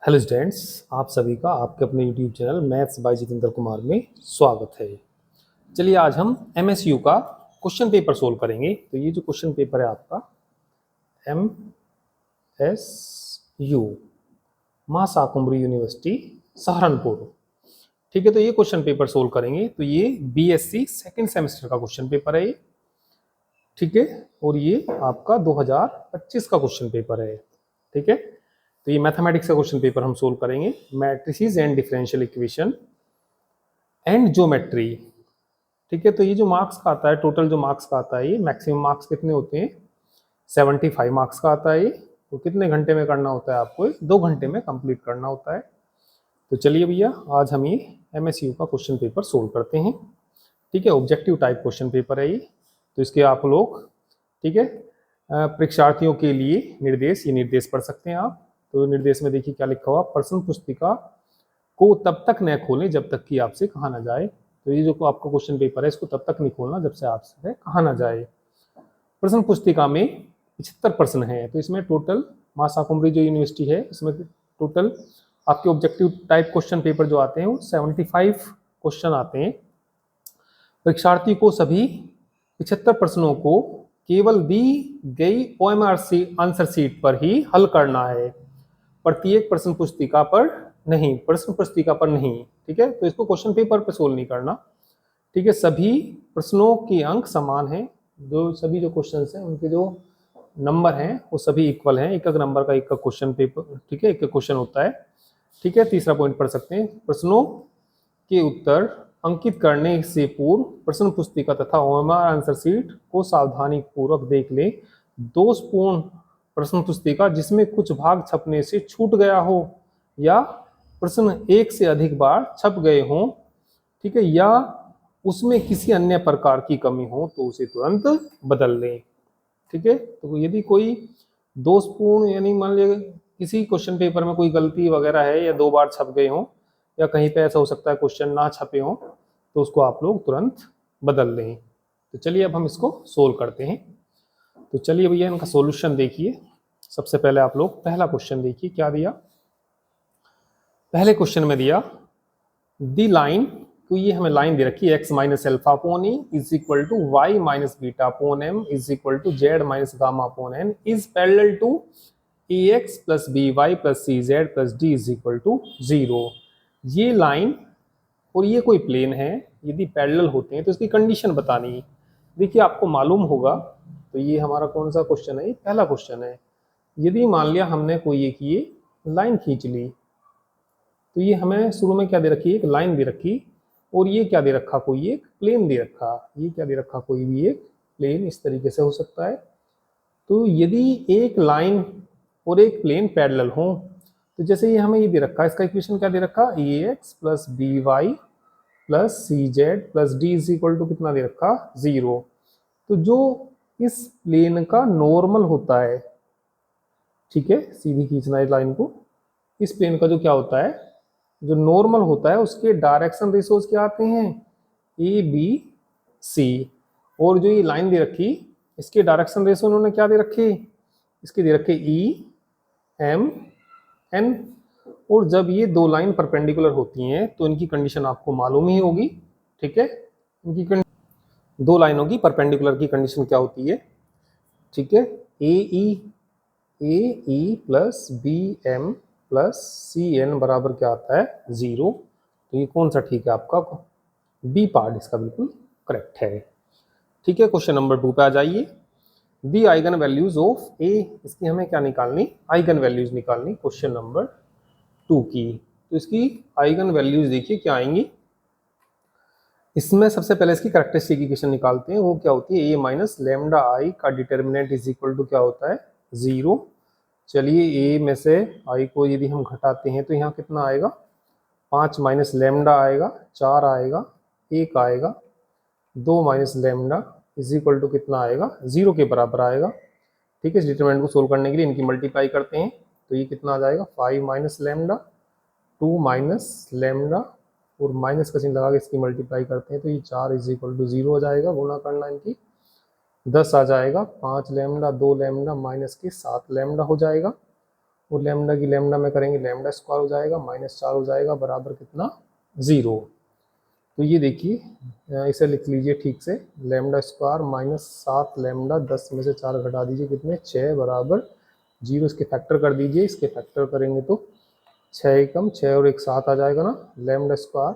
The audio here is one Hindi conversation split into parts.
हेलो स्टूडेंट्स, आप सभी का आपके अपने YouTube channel maths by Jitendra Kumar में स्वागत है। चलिए आज हम एमएसयू का क्वेश्चन पेपर सोल्व करेंगे। तो ये जो क्वेश्चन पेपर है आपका एमएसयू महाशाकुंभरी यूनिवर्सिटी सहारनपुर, ठीक है। तो ये क्वेश्चन पेपर सोल्व करेंगे। तो ये बीएससी सेकेंड सेमेस्टर का क्वेश्चन पेपर है ये, ठीक है। और ये आपका 2025 का क्वेश्चन पेपर है, ठीक है। तो ये मैथमेटिक्स का क्वेश्चन पेपर हम सोल्व करेंगे। Matrices and differential equation and geometry, ठीक है। तो ये जो मार्क्स का आता है, टोटल जो मार्क्स का आता है, ये मैक्सिमम मार्क्स कितने होते हैं? 75 मार्क्स का आता है ये। तो कितने घंटे में करना होता है आपको? 2 घंटे में कंप्लीट करना होता है। तो चलिए भैया, आज हम ये एमएसयू का क्वेश्चन पेपर सोल्व करते हैं, ठीक है। ऑब्जेक्टिव टाइप क्वेश्चन पेपर है ये। तो इसके आप लोग, ठीक है, परीक्षार्थियों के लिए ये निर्देश पढ़ सकते हैं आप। तो निर्देश में देखिए क्या लिखा हुआ, प्रश्न पुस्तिका को तब तक न खोलें जब तक कि आपसे कहा ना जाए। तो ये जो आपका क्वेश्चन पेपर है, इसको तब तक नहीं खोलना जब से आपसे कहा ना जाए। प्रश्न पुस्तिका में 75 प्रश्न है। तो इसमें टोटल महाशाकुंभरी जो यूनिवर्सिटी है, इसमें टोटल आपके ऑब्जेक्टिव टाइप क्वेश्चन पेपर जो आते हैं वो 75 क्वेश्चन आते हैं। परीक्षार्थी को सभी 75 प्रश्नों को केवल दी गई ओएमआर आंसर शीट पर ही हल करना है, प्रत्येक प्रश्न पुस्तिका पर नहीं, प्रश्न पुस्तिका पर नहीं, ठीक है। तो इसको क्वेश्चन पेपर पे सोल्व नहीं करना, ठीक है। सभी प्रश्नों के अंक समान हैं, जो सभी जो क्वेश्चन हैं उनके जो नंबर हैं वो सभी इक्वल हैं। एक एक नंबर का एक का क्वेश्चन पेपर, ठीक है, एक एक क्वेश्चन होता है, ठीक है। तीसरा पॉइंट पढ़ सकते हैं, प्रश्नों के उत्तर अंकित करने से पूर्व प्रश्न पुस्तिका तथा ओएमआर आंसर शीट को सावधानी पूर्वक देख लें। दोषपूर्ण प्रश्न पुस्तिका जिसमें कुछ भाग छपने से छूट गया हो या प्रश्न एक से अधिक बार छप गए हों, ठीक है, या उसमें किसी अन्य प्रकार की कमी हो तो उसे तुरंत बदल लें, ठीक है। तो यदि कोई दोषपूर्ण, यानी मान लीजिए किसी क्वेश्चन पेपर में कोई गलती वगैरह है या 2 बार छप गए हों या कहीं पे ऐसा हो सकता है क्वेश्चन ना छपे हों, तो उसको आप लोग तुरंत बदल लें। तो चलिए अब हम इसको सोल्व करते हैं। तो चलिए भैया इनका सॉल्यूशन देखिए। सबसे पहले आप लोग पहला क्वेश्चन देखिए क्या दिया। पहले क्वेश्चन में दिया दी लाइन, तो ये हमें लाइन दे रखी है x minus alpha upon e is equal to y minus beta upon m is equal to z minus gamma upon n is parallel to a x plus b y plus c z plus d is equal to 0। ये लाइन और ये कोई प्लेन है, यदि पैरेलल होते हैं तो इसकी कंडीशन बतानी है। देखिए आपको मालूम होगा, तो ये हमारा कौन सा क्वेश्चन है? ये पहला क्वेश्चन है। यदि मान लिया हमने कोई एक ये लाइन खींच ली, तो ये हमें शुरू में क्या दे रखी है? एक लाइन दे रखी, और ये क्या दे रखा? कोई एक प्लेन दे रखा। ये क्या दे रखा? कोई भी एक प्लेन, इस तरीके से हो सकता है। तो यदि एक लाइन और एक प्लेन पैरेलल हो, तो जैसे ये हमें ये दे रखा है, इसका इक्वेशन क्या दे रखा? A x plus b y plus c z plus d is equal to कितना दे रखा? 0। तो जो इस प्लेन का नॉर्मल होता है, ठीक है, सीधी खींचना है लाइन को, इस प्लेन का जो क्या होता है, जो नॉर्मल होता है, उसके डायरेक्शन रेशियोज क्या आते हैं? A b c. और जो ये लाइन दे रखी, इसके डायरेक्शन रेशियो उन्होंने क्या दे रखे? इसके दे रखे ई एम एन। और जब ये दो लाइन परपेंडिकुलर होती हैं तो इनकी कंडीशन आपको मालूम ही होगी, ठीक है। इनकी दो लाइनों की परपेंडिकुलर की कंडीशन क्या होती है, ठीक है? A e plus b m plus c n बराबर क्या आता है? 0। तो ये कौन सा ठीक है आपका? बी पार्ट इसका बिल्कुल करेक्ट है, ठीक है। क्वेश्चन नंबर 2 पे आ जाइए। दी आइगन वैल्यूज ऑफ ए, इसकी हमें क्या निकालनी? आइगन वैल्यूज निकालनी क्वेश्चन नंबर 2 की। तो इसकी आइगन वैल्यूज देखिए क्या आएंगी। इसमें सबसे पहले इसकी कैरेक्टरिस्टिक इक्वेशन निकालते हैं। वो क्या होती है? ए माइनस लेमडा आई का डिटर्मिनेंट इज इक्वल टू क्या होता है? 0। चलिए ए में से आई को यदि हम घटाते हैं तो यहाँ कितना आएगा? 5 माइनस लेमडा आएगा, 4 आएगा, 1 आएगा, 2 minus lambda is equal to कितना आएगा? 0 के बराबर आएगा, ठीक है। इस डिटरमिनेंट को सोल्व करने के लिए इनकी मल्टीप्लाई करते हैं तो ये कितना आ जाएगा? 5 माइनस लेमडा, 2 माइनस लेमडा, और माइनस का चिन्ह लगा के इसकी मल्टीप्लाई करते हैं तो ये 4 इज इक्वल टू 0 हो जाएगा। गुणा करना इनकी 10 आ जाएगा, 5 लेमडा 2 लेमडा माइनस के 7 लेमडा हो जाएगा। और लैम्डा की लैम्डा में करेंगे लैम्डा स्क्वायर हो जाएगा, -4 हो जाएगा बराबर कितना 0। तो ये देखिए इसे लिख लीजिए ठीक से, लैम्डा स्क्वायर -7 लैम्डा 10 में से 4 घटा दीजिए कितने 6 बराबर 0। इसके फैक्टर कर दीजिए, इसके फैक्टर करेंगे तो 6 एकम 6 और 1 7 आ जाएगा ना। Lambda square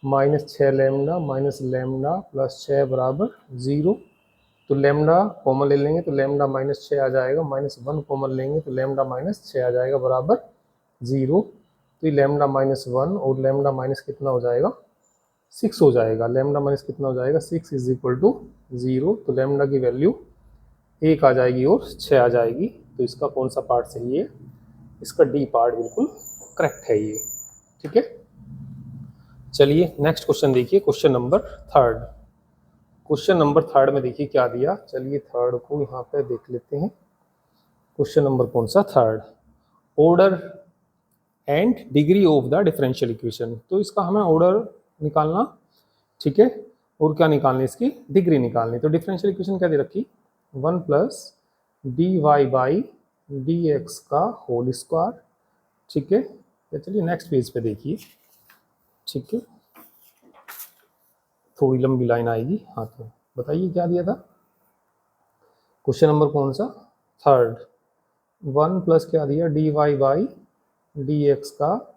-6 lambda minus lambda plus 6 बराबर 0। तो लैम्डा कॉमन ले लेंगे तो लैम्डा -6 आ जाएगा, -1 कॉमन लेंगे तो लैम्डा -6 आ जाएगा बराबर 0। तो ये लैम्डा -1 और लैम्डा माइनस कितना हो जाएगा 6 हो जाएगा। लैम्डा माइनस कितना हो जाएगा 6 इज इक्वल टू 0। तो लैम्डा की वैल्यू 1 आ जाएगी और 6 आ जाएगी। तो इसका कौन सा पार्ट सही है, इसका डी पार्ट बिल्कुल करेक्ट है ये। ठीक है, चलिए नेक्स्ट क्वेश्चन देखिए, क्वेश्चन नंबर 3। क्वेश्चन नंबर 3 में देखिए क्या दिया, चलिए 3 को यहाँ पे देख लेते हैं। क्वेश्चन नंबर कौन सा 3, order and degree of the differential equation. तो इसका हमें ऑर्डर निकालना, ठीक है, और क्या निकालनी, इसकी डिग्री निकालनी। तो डिफरेंशियल इक्वेशन क्या दे रखी 1 plus d y by d x का होल स्क्वायर। ठीक है, तो चलिए नेक्स्ट पेज पे देखिए। ठीक है, थोड़ी लंबी लाइन आएगी। हाँ तो बताइए क्या दिया था क्वेश्चन नंबर कौन सा 3, 1 प्लस क्या दिया d y by d x का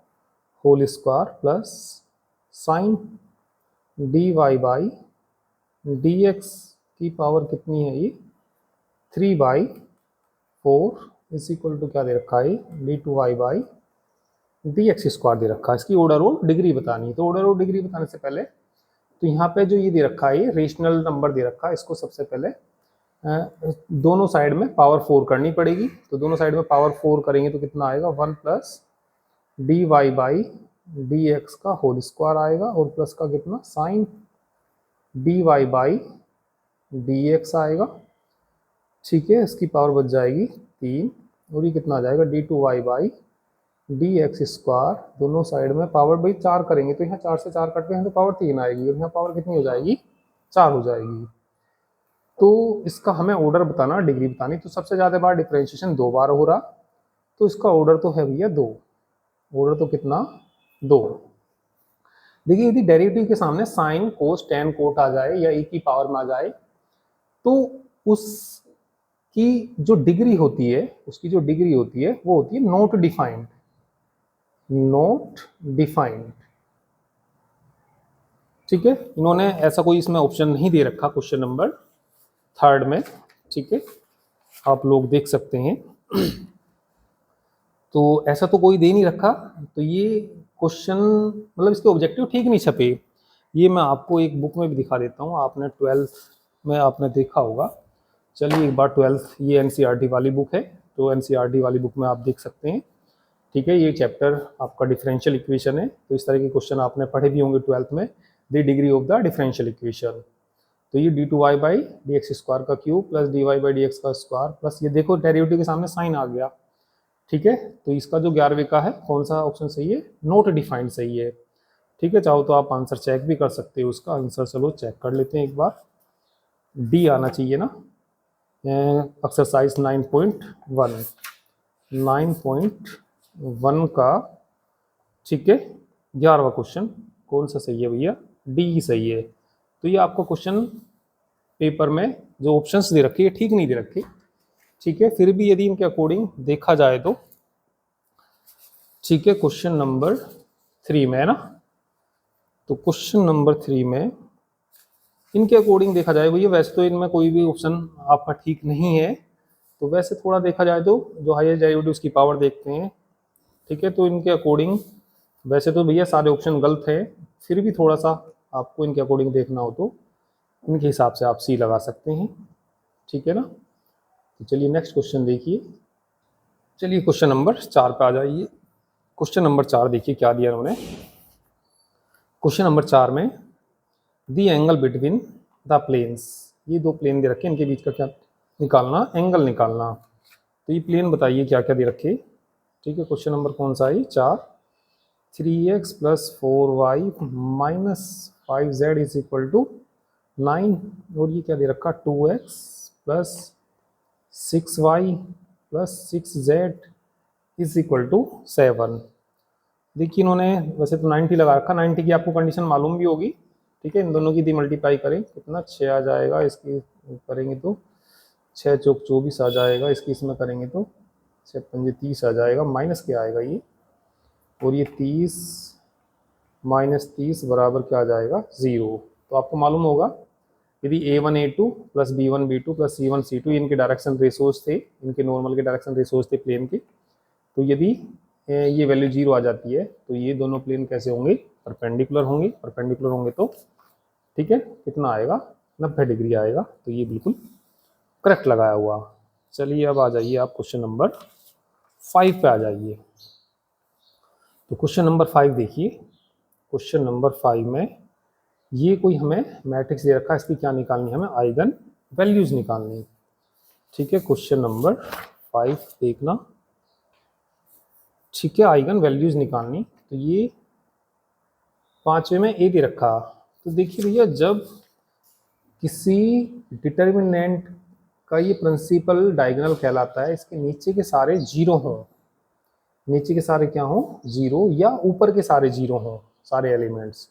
whole square plus sine d y by d x की पावर कितनी है ये 3/4 इज इक्वल टू क्या दे रखा है d2y by d x square दे रखा है। इसकी ऑर्डर और डिग्री बतानी है। तो ऑर्डर और डिग्री बताने से पहले तो यहाँ पे जो ये दे रखा है ये रेशनल नंबर दे रखा है, इसको सबसे पहले दोनों साइड में पावर 4 करनी पड़ेगी। तो दोनों साइड में पावर 4 करेंगे तो कितना आएगा 1 plus d y by d x का होल स्क्वायर आएगा और प्लस का कितना sign d y by d x आएगा। ठीक है, इसकी पावर बच जाएगी 3 और ये कितना आ जाएगा d2y by d x square. दोनों साइड में पावर भाई 4 करेंगे तो यहाँ 4 से 4 कटते हैं तो पावर 3 आएगी और यहाँ पावर कितनी हो जाएगी 4 हो जाएगी। तो इसका हमें ऑर्डर बताना, डिग्री बतानी। तो सबसे ज़्यादा बार डिफरेंशिएशन 2 बार हो रहा, तो इसका ऑर्डर तो है भैया 2। ऑर्डर तो कितना 2। देखिए यदि डेरिवेटिव के सामने साइन कोस टेन कोट आ जाए या एक ही पावर में आ जाए तो उसकी जो डिग्री होती है, उसकी जो डिग्री होती है वो होती है नॉट डिफाइंड। नॉट डिफाइंड, ठीक है। इन्होंने ऐसा कोई इसमें ऑप्शन नहीं दे रखा क्वेश्चन नंबर 3 में। ठीक है, आप लोग देख सकते हैं। तो ऐसा तो कोई दे नहीं रखा। तो ये क्वेश्चन मतलब इसके ऑब्जेक्टिव ठीक नहीं छपे। ये मैं आपको एक बुक में भी दिखा देता हूँ, आपने 12th में आपने देखा होगा। चलिए एक बार 12th ये एनसीईआरटी वाली बुक है, तो एनसीईआरटी वाली बुक में आप देख सकते हैं। ठीक है, ये चैप्टर आपका डिफरेंशियल इक्वेशन है। तो इस तरह के क्वेश्चन आपने पढ़े भी होंगे 12th में, the degree of the differential equation. तो ये d2y by d x square का cube plus dy by d x का स्क्वायर प्लस ये देखो डेरिवेटिव के सामने साइन आ गया। ठीक है, तो इसका जो 11वें का है कौन सा ऑप्शन सही है, नॉट डिफाइंड सही है। ठीक है, चाहो तो आप आंसर चेक भी कर सकते हो उसका आंसर। चलो चेक कर लेते हैं एक बार, डी आना चाहिए ना। एक्सरसाइज 9.1 का, ठीक है, 11वां क्वेश्चन कौन सा सही है भैया, डी ही सही है। तो ये आपको क्वेश्चन पेपर में जो ऑप्शंस दे रखे हैं ठीक नहीं दे रखे। ठीक है, फिर भी यदि इनके अकॉर्डिंग देखा जाए तो ठीक है, क्वेश्चन नंबर 3 में है ना। तो क्वेश्चन नंबर 3 में इनके अकॉर्डिंग देखा जाए भैया, वैसे तो इनमें कोई भी ऑप्शन आपका ठीक नहीं है। तो वैसे थोड़ा देखा जाए तो जो हाईएस्ट डेरिवेटिव उसकी पावर देखते हैं। ठीक है, तो इनके अकॉर्डिंग वैसे तो भैया सारे ऑप्शन गलत है, फिर भी थोड़ा सा आपको इनके अकॉर्डिंग देखना हो तो इनके हिसाब से आप सी लगा सकते हैं। ठीक है ना। तो चलिए नेक्स्ट क्वेश्चन देखिए। चलिए क्वेश्चन नंबर 4 पे आ जाइए। क्वेश्चन नंबर 4 देखिए क्या दिया उन्होंने। क्वेश्चन नंबर 4 में the angle between the planes, ये दो प्लेन दे रखे, इनके बीच का क्या निकालना, एंगल निकालना। तो ये प्लेन बताइए क्या क्या दे रखे। ठीक है, क्वेश्चन नंबर कौन सा है 4, 3x plus 4y minus 5z is equal to 9। और ये क्या दे रखा 2x plus 6y plus 6z is equal to 7। देखिए इन्होंने वैसे तो 90 लगा रखा, 90 की आपको कंडीशन मालूम भी होगी, ठीक है। इन दोनों की यदि मल्टीप्लाई करें कितना 6 आ जाएगा, इसकी करेंगे तो 6 चौक 24 आ जाएगा, इसकी इसमें करेंगे तो 6 पंजे 30 आ जाएगा, माइनस क्या आएगा ये, और ये 30 माइनस 30 बराबर क्या आ जाएगा 0। तो आपको मालूम होगा यदि A1 A2 plus B1 B2 plus C1 C2 इनके डायरेक्शन रेशोज थे, इनके नॉर्मल के डायरेक्शन रेशोज थे प्लेन के, तो यदि ये वैल्यू 0 आ जाती है तो ये दोनों प्लेन कैसे होंगे, परपेंडिकुलर होंगे। परपेंडिकुलर होंगे तो ठीक है कितना आएगा 90 डिग्री आएगा, तो ये बिल्कुल करेक्ट लगाया हुआ। चलिए अब आ जाइए आप क्वेश्चन नंबर 5 पे आ जाइए। तो क्वेश्चन नंबर 5 देखिए, क्वेश्चन नंबर 5 में ये कोई हमें मैट्रिक्स दे रखा है, इसकी क्या निकालनी है, हमें आइगन वैल्यूज निकालनी, ठीक है। क्वेश्चन नंबर 5 देखना, ठीक है, आइगन वैल्यूज निकालनी। तो ये 5वें में ए दे रखा, तो देखिए भैया जब किसी डिटर्मिनेंट का ये प्रिंसिपल डायगोनल कहलाता है, इसके नीचे के सारे जीरो हों, नीचे के सारे क्या हों जीरो, या ऊपर के सारे जीरो हों सारे एलिमेंट्स,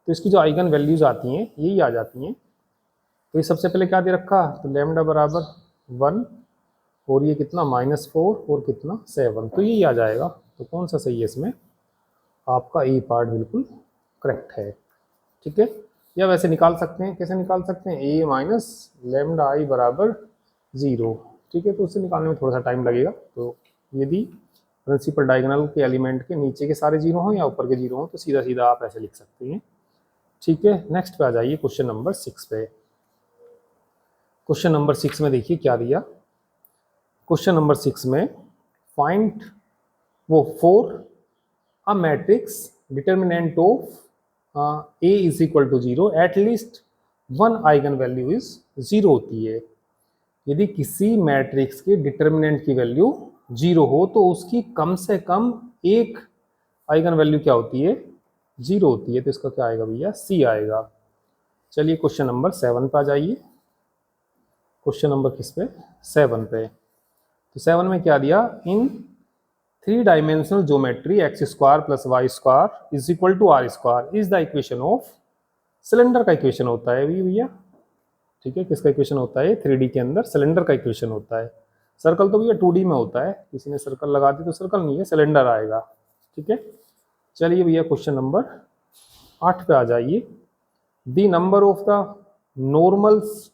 तो इसकी जो आइगन वैल्यूज आती हैं यही आ जाती हैं। तो ये सबसे पहले क्या दे रखा, तो लैम्डा बराबर 1 और ये कितना -4 और कितना 7, तो यही आ जाएगा। तो कौन सा सही है इसमें, आपका ए पार्ट बिल्कुल करेक्ट है, ठीक है। या वैसे निकाल सकते हैं, कैसे निकाल सकते हैं, ए माइनस लैम्डा आई बराबर 0, ठीक है। तो उससे निकालने में थोड़ा सा टाइम लगेगा। तो यदि प्रिंसिपल डायगोनल के एलिमेंट के नीचे के सारे जीरो हों या ऊपर के जीरो हों तो सीधा सीधा आप ऐसे लिख सकते हैं, ठीक है। नेक्स्ट पे आ जाइए क्वेश्चन नंबर 6 पे। क्वेश्चन नंबर 6 में देखिए क्या दिया, क्वेश्चन नंबर 6 में फाइंड वो for a matrix determinant of A is equal to 0 at least one eigenvalue is 0 होती है। यदि किसी मैट्रिक्स के डिटर्मिनेंट की वैल्यू 0 हो तो उसकी कम से कम एक आइगन वैल्यू क्या होती है 0 होती है। तो इसका क्या आएगा भैया, C आएगा। चलिए क्वेश्चन नंबर 7 पे आ जाइए। क्वेश्चन नंबर किस पे, 7 पे। तो 7 में क्या दिया, in 3 dimensional geometry x square plus y square is equal to r square is the equation of, cylinder का इक्वेशन होता है भैया, ठीक है। किसका इक्वेशन होता है, 3D के अंदर सिलेंडर का इक्वेशन होता है। सर्कल तो भैया 2D में होता है, किसी ने सर्कल लगा दी तो सर्कल नहीं है, सिलेंडर आएगा, ठीक है। चलिए भैया क्वेश्चन नंबर 8 पे आ जाइए। The number of the normals,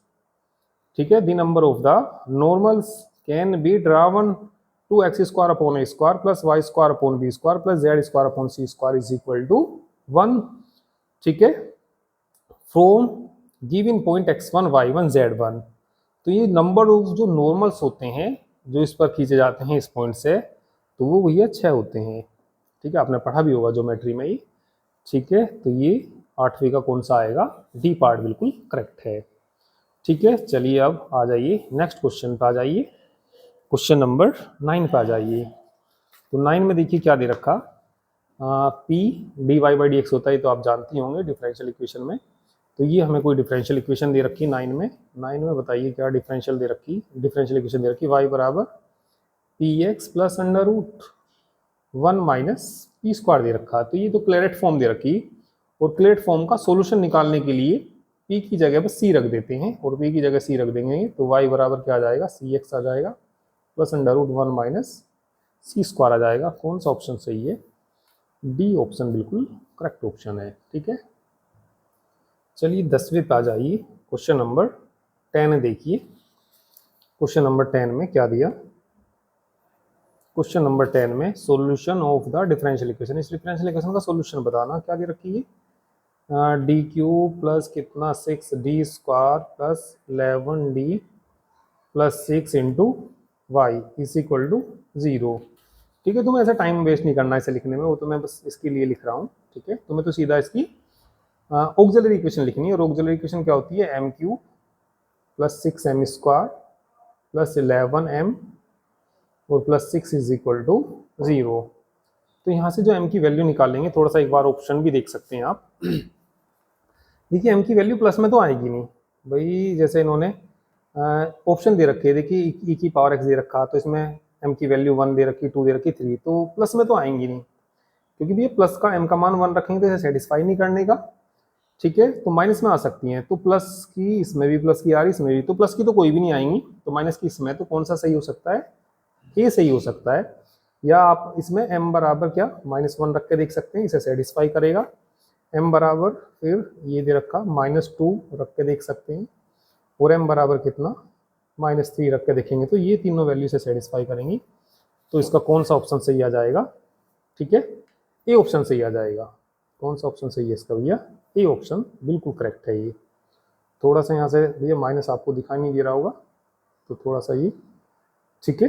ठीक है, the number of the normals can be drawn to x square upon a square plus y square upon b square plus z square upon c square is equal to 1, ठीक है, from given point x1 y1 z1। तो ये नंबर ऑफ जो नॉर्मल्स होते हैं जो इस पर खींचे जाते हैं इस पॉइंट से, तो वो भैया 6 होते हैं, ठीक है। आपने पढ़ा भी होगा ज्योमेट्री में ही, ठीक है। तो ये 8वीं का कौन सा आएगा, डी पार्ट बिल्कुल करेक्ट है, ठीक है। चलिए अब आ जाइए नेक्स्ट क्वेश्चन पे आ जाइए, क्वेश्चन नंबर 9 पे आ जाइए। तो 9 में देखिए क्या दे रखा, P dy/dx होता है, तो आप जानती होंगे डिफरेंशियल इक्वेशन में। तो ये हमें कोई डिफरेंशियल इक्वेशन दे रखी 9 में, 9 में बताइए क्या डिफरेंशियल दे रखी, डिफरेंशियल इक्वेशन दे रखी y बराबर px plus under root 1 minus p square दे रखा। तो ये तो क्लेरेट फॉर्म दे रखी, और क्लेरेट फॉर्म का सोल्यूशन निकालने के लिए p की जगह पर c रख देते हैं, और p की जगह c रख देंगे तो y बराबर क्या आ जाएगा, cx आ जाएगा प्लस अंडर रूट 1 माइनस सी स्क्वायर आ जाएगा। कौन सा ऑप्शन सही है, डी ऑप्शन बिल्कुल करेक्ट ऑप्शन है, ठीक है। चलिए 10वें पे आ जाइए, क्वेश्चन नंबर 10 देखिए। क्वेश्चन नंबर 10 में क्या दिया, क्वेश्चन नंबर 10 में solution of the differential equation, इस डिफरेंशियल इक्वेशन का सॉल्यूशन बताना। क्या दे रखी है, डी क्यूब प्लस कितना 6d square plus 11d plus 6 into y is equal to 0, ठीक है। तुम्हें ऐसा टाइम वेस्ट नहीं करना इसे लिखने में, वो तो मैं बस इसके लिए लिख रहा हूँ, ठीक है। तुम्हें तो सीधा इसकी ऑक्सिलरी इक्वेशन लिखनी है, और ऑक्सिलरी इक्वेशन क्या होती है, m cube plus 6m square plus 11m और प्लस 6 इज इक्वल टू 0। तो यहाँ से जो m की वैल्यू निकालेंगे, थोड़ा सा एक बार ऑप्शन भी देख सकते हैं आप। देखिए m की वैल्यू प्लस में तो आएगी नहीं भाई, जैसे इन्होंने ऑप्शन दे रखे हैं, देखिए e की पावर x दे रखा, तो इसमें m की वैल्यू 1 दे रखी, 2 दे रखी, 3, तो प्लस में तो आएंगी नहीं, क्योंकि भैया प्लस का m का मान 1 रखेंगे तो इसे सेटिस्फाई नहीं करने का, ठीक है। तो माइनस में आ सकती हैं, तो प्लस की इसमें भी प्लस की आ रही, इसमें भी, तो प्लस की तो कोई भी नहीं आएंगी, तो माइनस की इसमें, तो कौन सा सही हो सकता है, ये सही हो सकता है। या आप इसमें m बराबर क्या -1 रख के देख सकते हैं, इसे सेटिस्फाई करेगा। m बराबर फिर ये दे रखा -2 रख के देख सकते हैं, और m बराबर कितना -3 रख के देखेंगे, तो ये तीनों वैल्यू से सेटिस्फाई करेंगी। तो इसका कौन सा ऑप्शन सही आ जाएगा, ठीक है, ए ऑप्शन सही आ जाएगा। कौन सा ऑप्शन सही है इसका भैया, ए ऑप्शन बिल्कुल करेक्ट है। ये थोड़ा सा यहाँ से भैया माइनस आपको दिखाई नहीं दे रहा होगा, तो थोड़ा सा ये, ठीक है,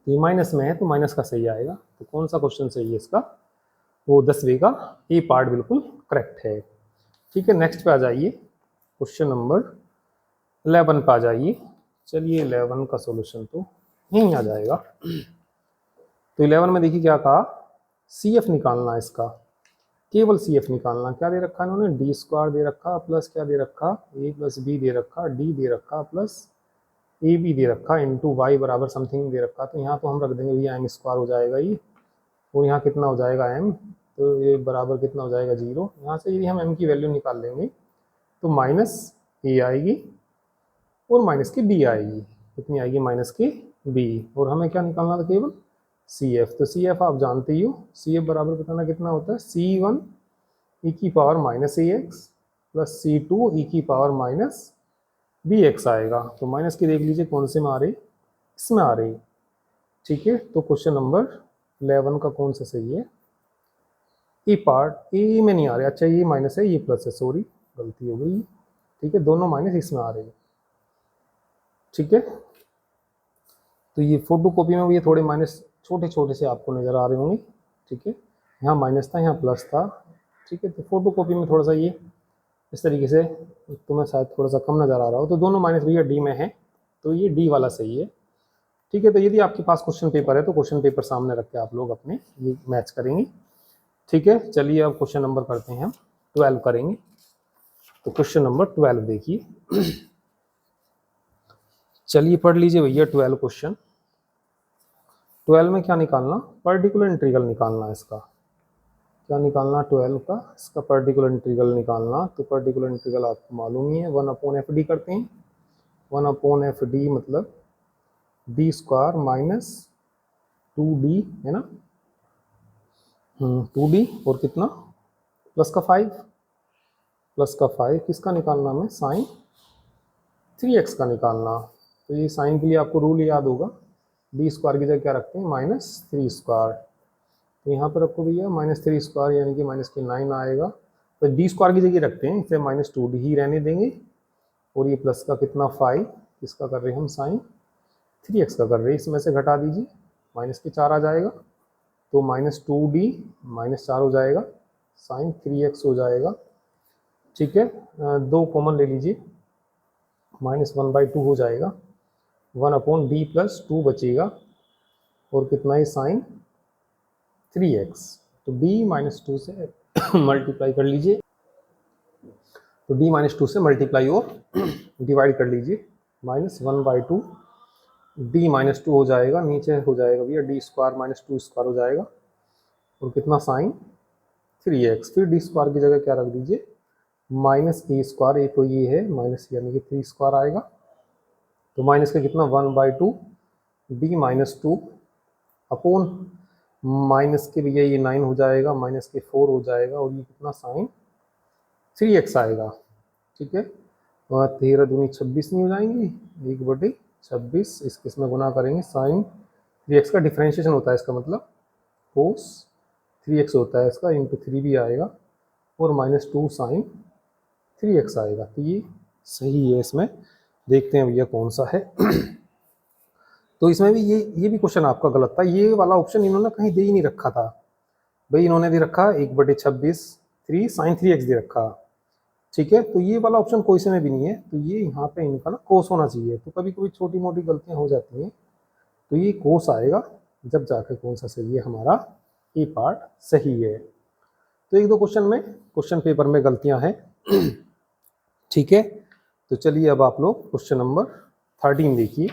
ये माइनस में है तो माइनस का सही आएगा। तो कौन सा क्वेश्चन सही है इसका, वो 10वीं का ए पार्ट बिल्कुल करेक्ट है, ठीक है। नेक्स्ट पे आ जाइए, क्वेश्चन नंबर 11 पे आ जाइए। चलिए 11 का सॉल्यूशन तो यहीं आ जाएगा। तो 11 में देखिए क्या कहा, CF निकालना है इसका, केवल CF निकालना। क्या दे रखा है इन्होंने, d² दे रखा प्लस क्या दे रखा, a + b दे रखा, d दे रखा प्लस AB दे रखा इंटू y बराबर समथिंग दे रखा। तो यहाँ तो हम रख देंगे भैया m² हो जाएगा ये, और यहाँ कितना हो जाएगा m, तो ये बराबर कितना हो जाएगा 0। यहाँ से यदि हम m की वैल्यू निकाल लेंगे तो -a आएगी और माइनस की b आएगी, कितनी आएगी -b, और हमें क्या निकालना था केवल CF। तो CF आप जानते ही हो, CF बराबर कितना होता है, C1 e की power -ax plus C2 e की पावर -bx आएगा। तो माइनस की देख लीजिए कौन से में आ रही, इसमें आ रही, ठीक है। तो क्वेश्चन नंबर 11 का कौन सा सही है, ए पार्ट, ए में नहीं आ रहा, अच्छा ये माइनस है ये प्लस है, सॉरी गलती हो गई, ठीक है, दोनों माइनस इसमें आ रही, ठीक है। तो ये फोटो कॉपी में भी ये थोड़े माइनस छोटे छोटे से आपको नज़र आ रहे होंगे, ठीक है, यहाँ माइनस था यहाँ प्लस था, ठीक है। तो फोटो कॉपी में थोड़ा सा ये इस तरीके से तुम्हें शायद थोड़ा सा कम नज़र आ रहा हो, तो दोनों माइनस भैया डी में है, तो ये डी वाला सही है, ठीक है। तो यदि आपके पास क्वेश्चन पेपर है तो क्वेश्चन पेपर सामने रख के आप लोग अपने ये मैच करेंगे, ठीक है। चलिए अब क्वेश्चन नंबर करते हैं हम 12 करेंगे। तो क्वेश्चन नंबर 12 देखिए, चलिए पढ़ लीजिए भैया 12 क्वेश्चन। 12 में क्या निकालना, पर्टिकुलर इंटीग्रल निकालना है इसका, क्या निकालना 12 का, इसका पर्टिकुलर इंटीग्रल निकालना। तो पर्टिकुलर इंटीग्रल आपको मालूम ही है, 1/fd करते हैं, 1/fd मतलब d² - 2d है ना, 2d और कितना प्लस का 5 किसका निकालना हमें, sin 3x का निकालना। तो ये साइन के लिए आपको रूल याद होगा, d² की जगह क्या रखते हैं -3², तो यहाँ पर रखो भैया -3² यानी कि -9 आएगा। तो d² की जगह रखते हैं, इसे -2d ही रहने देंगे, और ये प्लस का कितना 5 किसका कर रहे हैं हम sin 3x का कर रहे हैं, इसमें से घटा दीजिए माइनस के 4 आ जाएगा, तो -2d -4 हो जाएगा, sin 3x हो जाएगा, ठीक है। 2 कॉमन ले लीजिए, -1/2 हो जाएगा, 1/d + 2 बचेगा, और कितना है sin 3x, तो d - 2 से मल्टीप्लाई कर लीजिए, तो d - 2 से मल्टीप्लाई और डिवाइड कर लीजिए, -1/2 d - 2 हो जाएगा, नीचे हो जाएगा भैया d² - 2² हो जाएगा, और कितना sin 3x, फिर d² की जगह क्या रख दीजिए -a², ये तो ये है माइनस यानी कि 3² आएगा, तो माइनस का कितना 1/2 d - 2 अपॉन माइनस के भैया ये 9 हो जाएगा, माइनस के 4 हो जाएगा, और ये कितना sin 3x आएगा, ठीक है। और 13 दूनी 26 नहीं हो जाएंगी, 1/26, इसमें गुना करेंगे, sin 3x का डिफ्रेंशिएशन होता है इसका मतलब cos 3x होता है इसका, इंटू 3 भी आएगा, और -2 sin 3x आएगा। तो ये सही है, इसमें देखते हैं भैया कौन सा है। तो इसमें भी ये भी क्वेश्चन आपका गलत था, ये वाला ऑप्शन इन्होंने कहीं दे ही नहीं रखा था भाई, इन्होंने दे रखा 1/26 3 sin 3x दे रखा, ठीक है। तो ये वाला ऑप्शन कोई से में भी नहीं है, तो ये यहाँ पे इनका ना कोस होना चाहिए, तो कभी कभी छोटी मोटी गलतियाँ हो जाती हैं, तो ये कोस आएगा, जब जाकर कौन सा सही है हमारा ए पार्ट सही है। तो 1-2 क्वेश्चन में क्वेश्चन पेपर में गलतियाँ हैं, ठीक है। तो चलिए अब आप लोग क्वेश्चन नंबर 13 देखिए।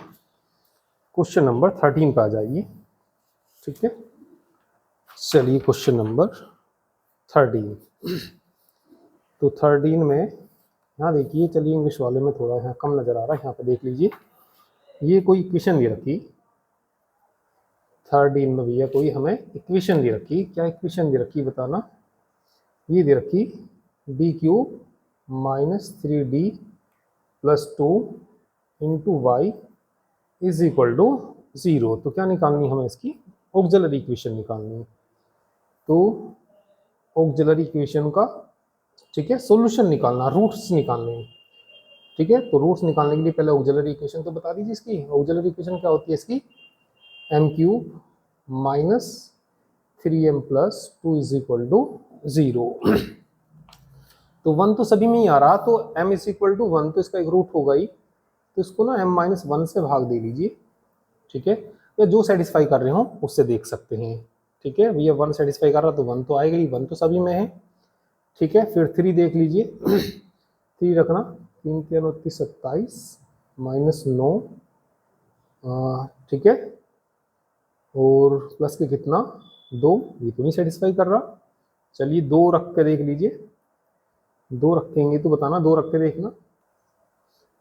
क्वेश्चन नंबर 13 पे आ जाइए। ठीक है, चलिए क्वेश्चन नंबर 13। तो 13 में यहाँ देखिए, चलिए इंग्लिश वाले में थोड़ा यहाँ कम नज़र आ रहा है, यहाँ पे देख लीजिए। ये कोई इक्वेशन दे रखी 13 में भैया, कोई हमें इक्वेशन दे रखी। क्या इक्वेशन दे रखी बताना। ये दे रखी d cube minus 3d plus 2 into y is equal to 0। तो क्या निकालनी हमें, इसकी ऑक्सिलरी इक्वेशन निकालनी है। तो ऑक्सिलरी इक्वेशन का, ठीक है, सॉल्यूशन निकालना, रूट्स निकालने हैं। ठीक है, तो रूट्स निकालने के लिए पहले ऑक्सिलरी इक्वेशन तो बता दीजिए। इसकी ऑक्सिलरी इक्वेशन क्या होती है इसकी, m cube minus 3m plus 2 is equal to 0। तो 1 तो सभी में ही आ रहा, तो m इज इक्वल टू 1, तो इसका एक रूट होगा ही, तो इसको ना m माइनस 1 से भाग दे लीजिए। ठीक है, या जो सेटिस्फाई कर रहे हो उससे देख सकते हैं। ठीक है, भैया 1 सेटिस्फाई कर रहा तो 1 तो आएगा ही, 1 तो सभी में है। ठीक है, फिर 3 देख लीजिए। 3 रखना, 3 3 29 27 माइनस 9, ठीक है, और प्लस के कितना 2, ये तो नहीं सेटिस्फाई कर रहा। चलिए 2 रख के देख लीजिए, 2 रखेंगे तो बताना, 2 रख के देखना।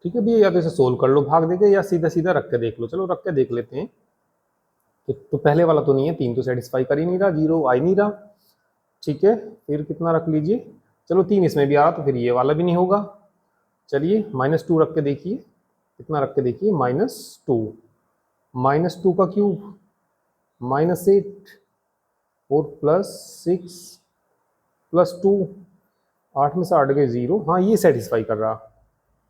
ठीक है भैया, या तो इसे सोल्व कर लो भाग देके, या सीधा सीधा रख के देख लो। चलो रख के देख लेते हैं। तो पहले वाला तो नहीं है, 3 तो सेटिस्फाई कर ही नहीं रहा, 0 आ ही नहीं रहा। ठीक है, फिर कितना रख लीजिए, चलो 3 इसमें भी आ रहा, तो फिर ये वाला भी नहीं होगा। चलिए -2 रख के देखिए, कितना रख के देखिए, -2, -2 का क्यूब -8 और +6 प्लस 2, 8 में से 8 गए 0। हाँ, ये सेटिस्फाई कर रहा।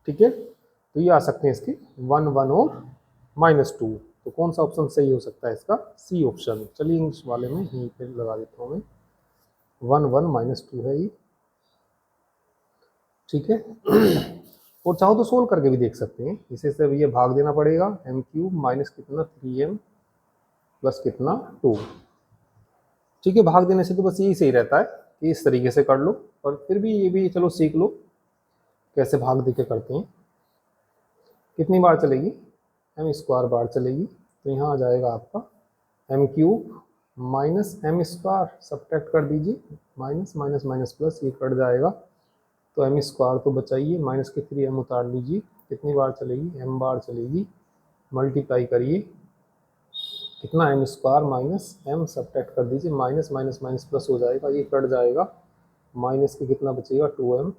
ठीक है, तो ये आ सकते हैं इसके 1 1 और -2। तो कौन सा ऑप्शन सही हो सकता है इसका, सी ऑप्शन। चलिए इंग्लिश वाले में यहीं पे लगा देता हूँ मैं, 1 1 -2 है ये। ठीक है, और चाहो तो सोल्व करके भी देख सकते हैं। इसे से ये भाग देना पड़ेगा, m क्यूब माइनस कितना 3m प्लस कितना 2। ठीक है, भाग देने से तो बस यही सही रहता है कि इस तरीके से कर लो, और फिर भी ये भी चलो सीख लो कैसे भाग दे के करते हैं। कितनी बार चलेगी, m स्क्वायर बार चलेगी, तो यहाँ आ जाएगा आपका m cube minus m square, subtract कर दीजिए, माइनस माइनस माइनस प्लस, ये कट जाएगा, तो m स्क्वायर तो बचाइए, माइनस के 3m उतार लीजिए। कितनी बार चलेगी, m बार चलेगी, मल्टीप्लाई करिए, कितना m square minus m, subtract कर दीजिए, माइनस माइनस माइनस प्लस हो जाएगा, ये कट जाएगा, माइनस के कितना बचेगा 2m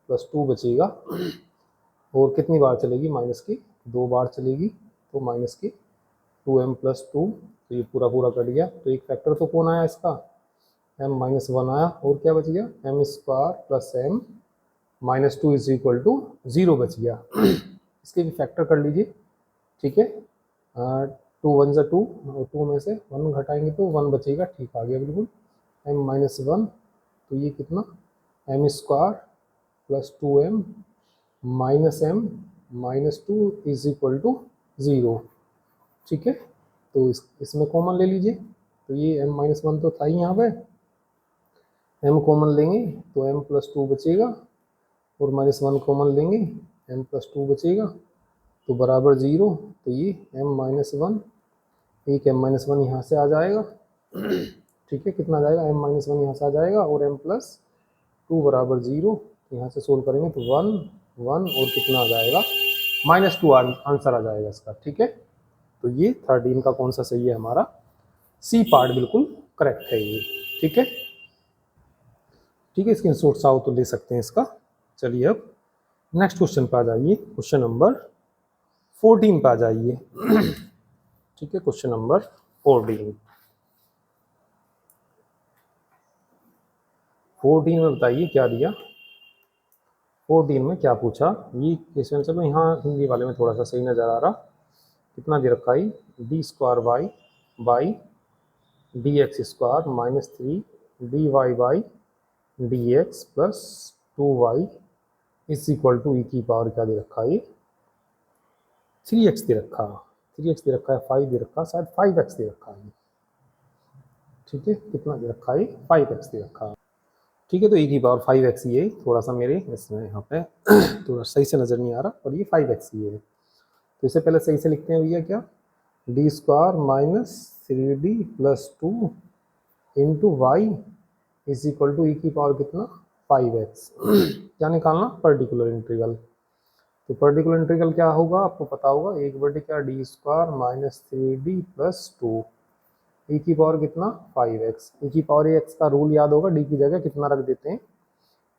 प्लस 2 बचेगा। और कितनी बार चलेगी, माइनस की 2 बार चलेगी, तो माइनस की 2m प्लस 2, तो ये पूरा पूरा कट गया। तो एक फैक्टर तो कौन आया इसका, m माइनस 1 आया, और क्या बच गया, m square plus m minus 2 is equal to 0 बच गया। इसके भी फैक्टर कर लीजिए। ठीक है, 2 1 ज़ा 2, और 2 में से 1 घटाएंगे तो 1 बचेगा। ठीक आ गया बिल्कुल, m माइनस 1, तो ये कितना m square plus 2m minus m minus 2 is equal to 0। ठीक है, तो इसमें कॉमन ले लीजिए, तो ये m माइनस 1 तो था ही यहाँ पे, m कॉमन लेंगे तो m प्लस 2 बचेगा, और -1 कॉमन लेंगे m प्लस 2 बचेगा, तो बराबर 0। तो ये m माइनस 1, एक m माइनस 1 यहाँ से आ जाएगा। ठीक है, कितना आ जाएगा, m माइनस 1 यहाँ से आ जाएगा, और m प्लस 2 बराबर 0। यहाँ से सोल्व करेंगे तो 1 1, और कितना आ जाएगा, -2 आंसर आ जाएगा इसका। ठीक है, तो ये 13 का कौन सा सही है हमारा, सी पार्ट बिल्कुल करेक्ट है ये। ठीक है, ठीक है, स्क्रीन शॉट चाहो तो ले सकते हैं इसका। चलिए अब नेक्स्ट क्वेश्चन पे आ जाइए, क्वेश्चन नंबर 14 पे आ जाइए। ठीक है, क्वेश्चन नंबर 14 में बताइए क्या दिया, 14 में क्या पूछा। ये क्वेश्चन चलो यहाँ हिंदी वाले में थोड़ा सा सही नज़र आ रहा। कितना दे रखा है, d square y by d x square minus 3 d y by d x plus 2y is equal to e की पावर क्या दे रखा है, 3x दे रखा, 3x दे रखा है, 5 दे रखा, शायद 5x दे रखा है। ठीक है, कितना दे रखा है, 5x दे रखा। ठीक है, तो e की पावर 5x ही है, थोड़ा सा मेरे इसमें यहाँ पे थोड़ा सही से नज़र नहीं आ रहा, और ये 5x ही है। तो इसे पहले सही से लिखते हैं भैया, क्या d square minus 3d plus 2 into y is equal to e की पावर कितना 5x। क्या निकालना, पर्टिकुलर इंटीग्रल। तो पर्टिकुलर इंटीग्रल क्या होगा आपको पता होगा, 1/क्या d square minus 3d plus 2 e की पावर कितना 5x। ई की पावर एक्स का रूल याद होगा, डी की जगह कितना रख देते हैं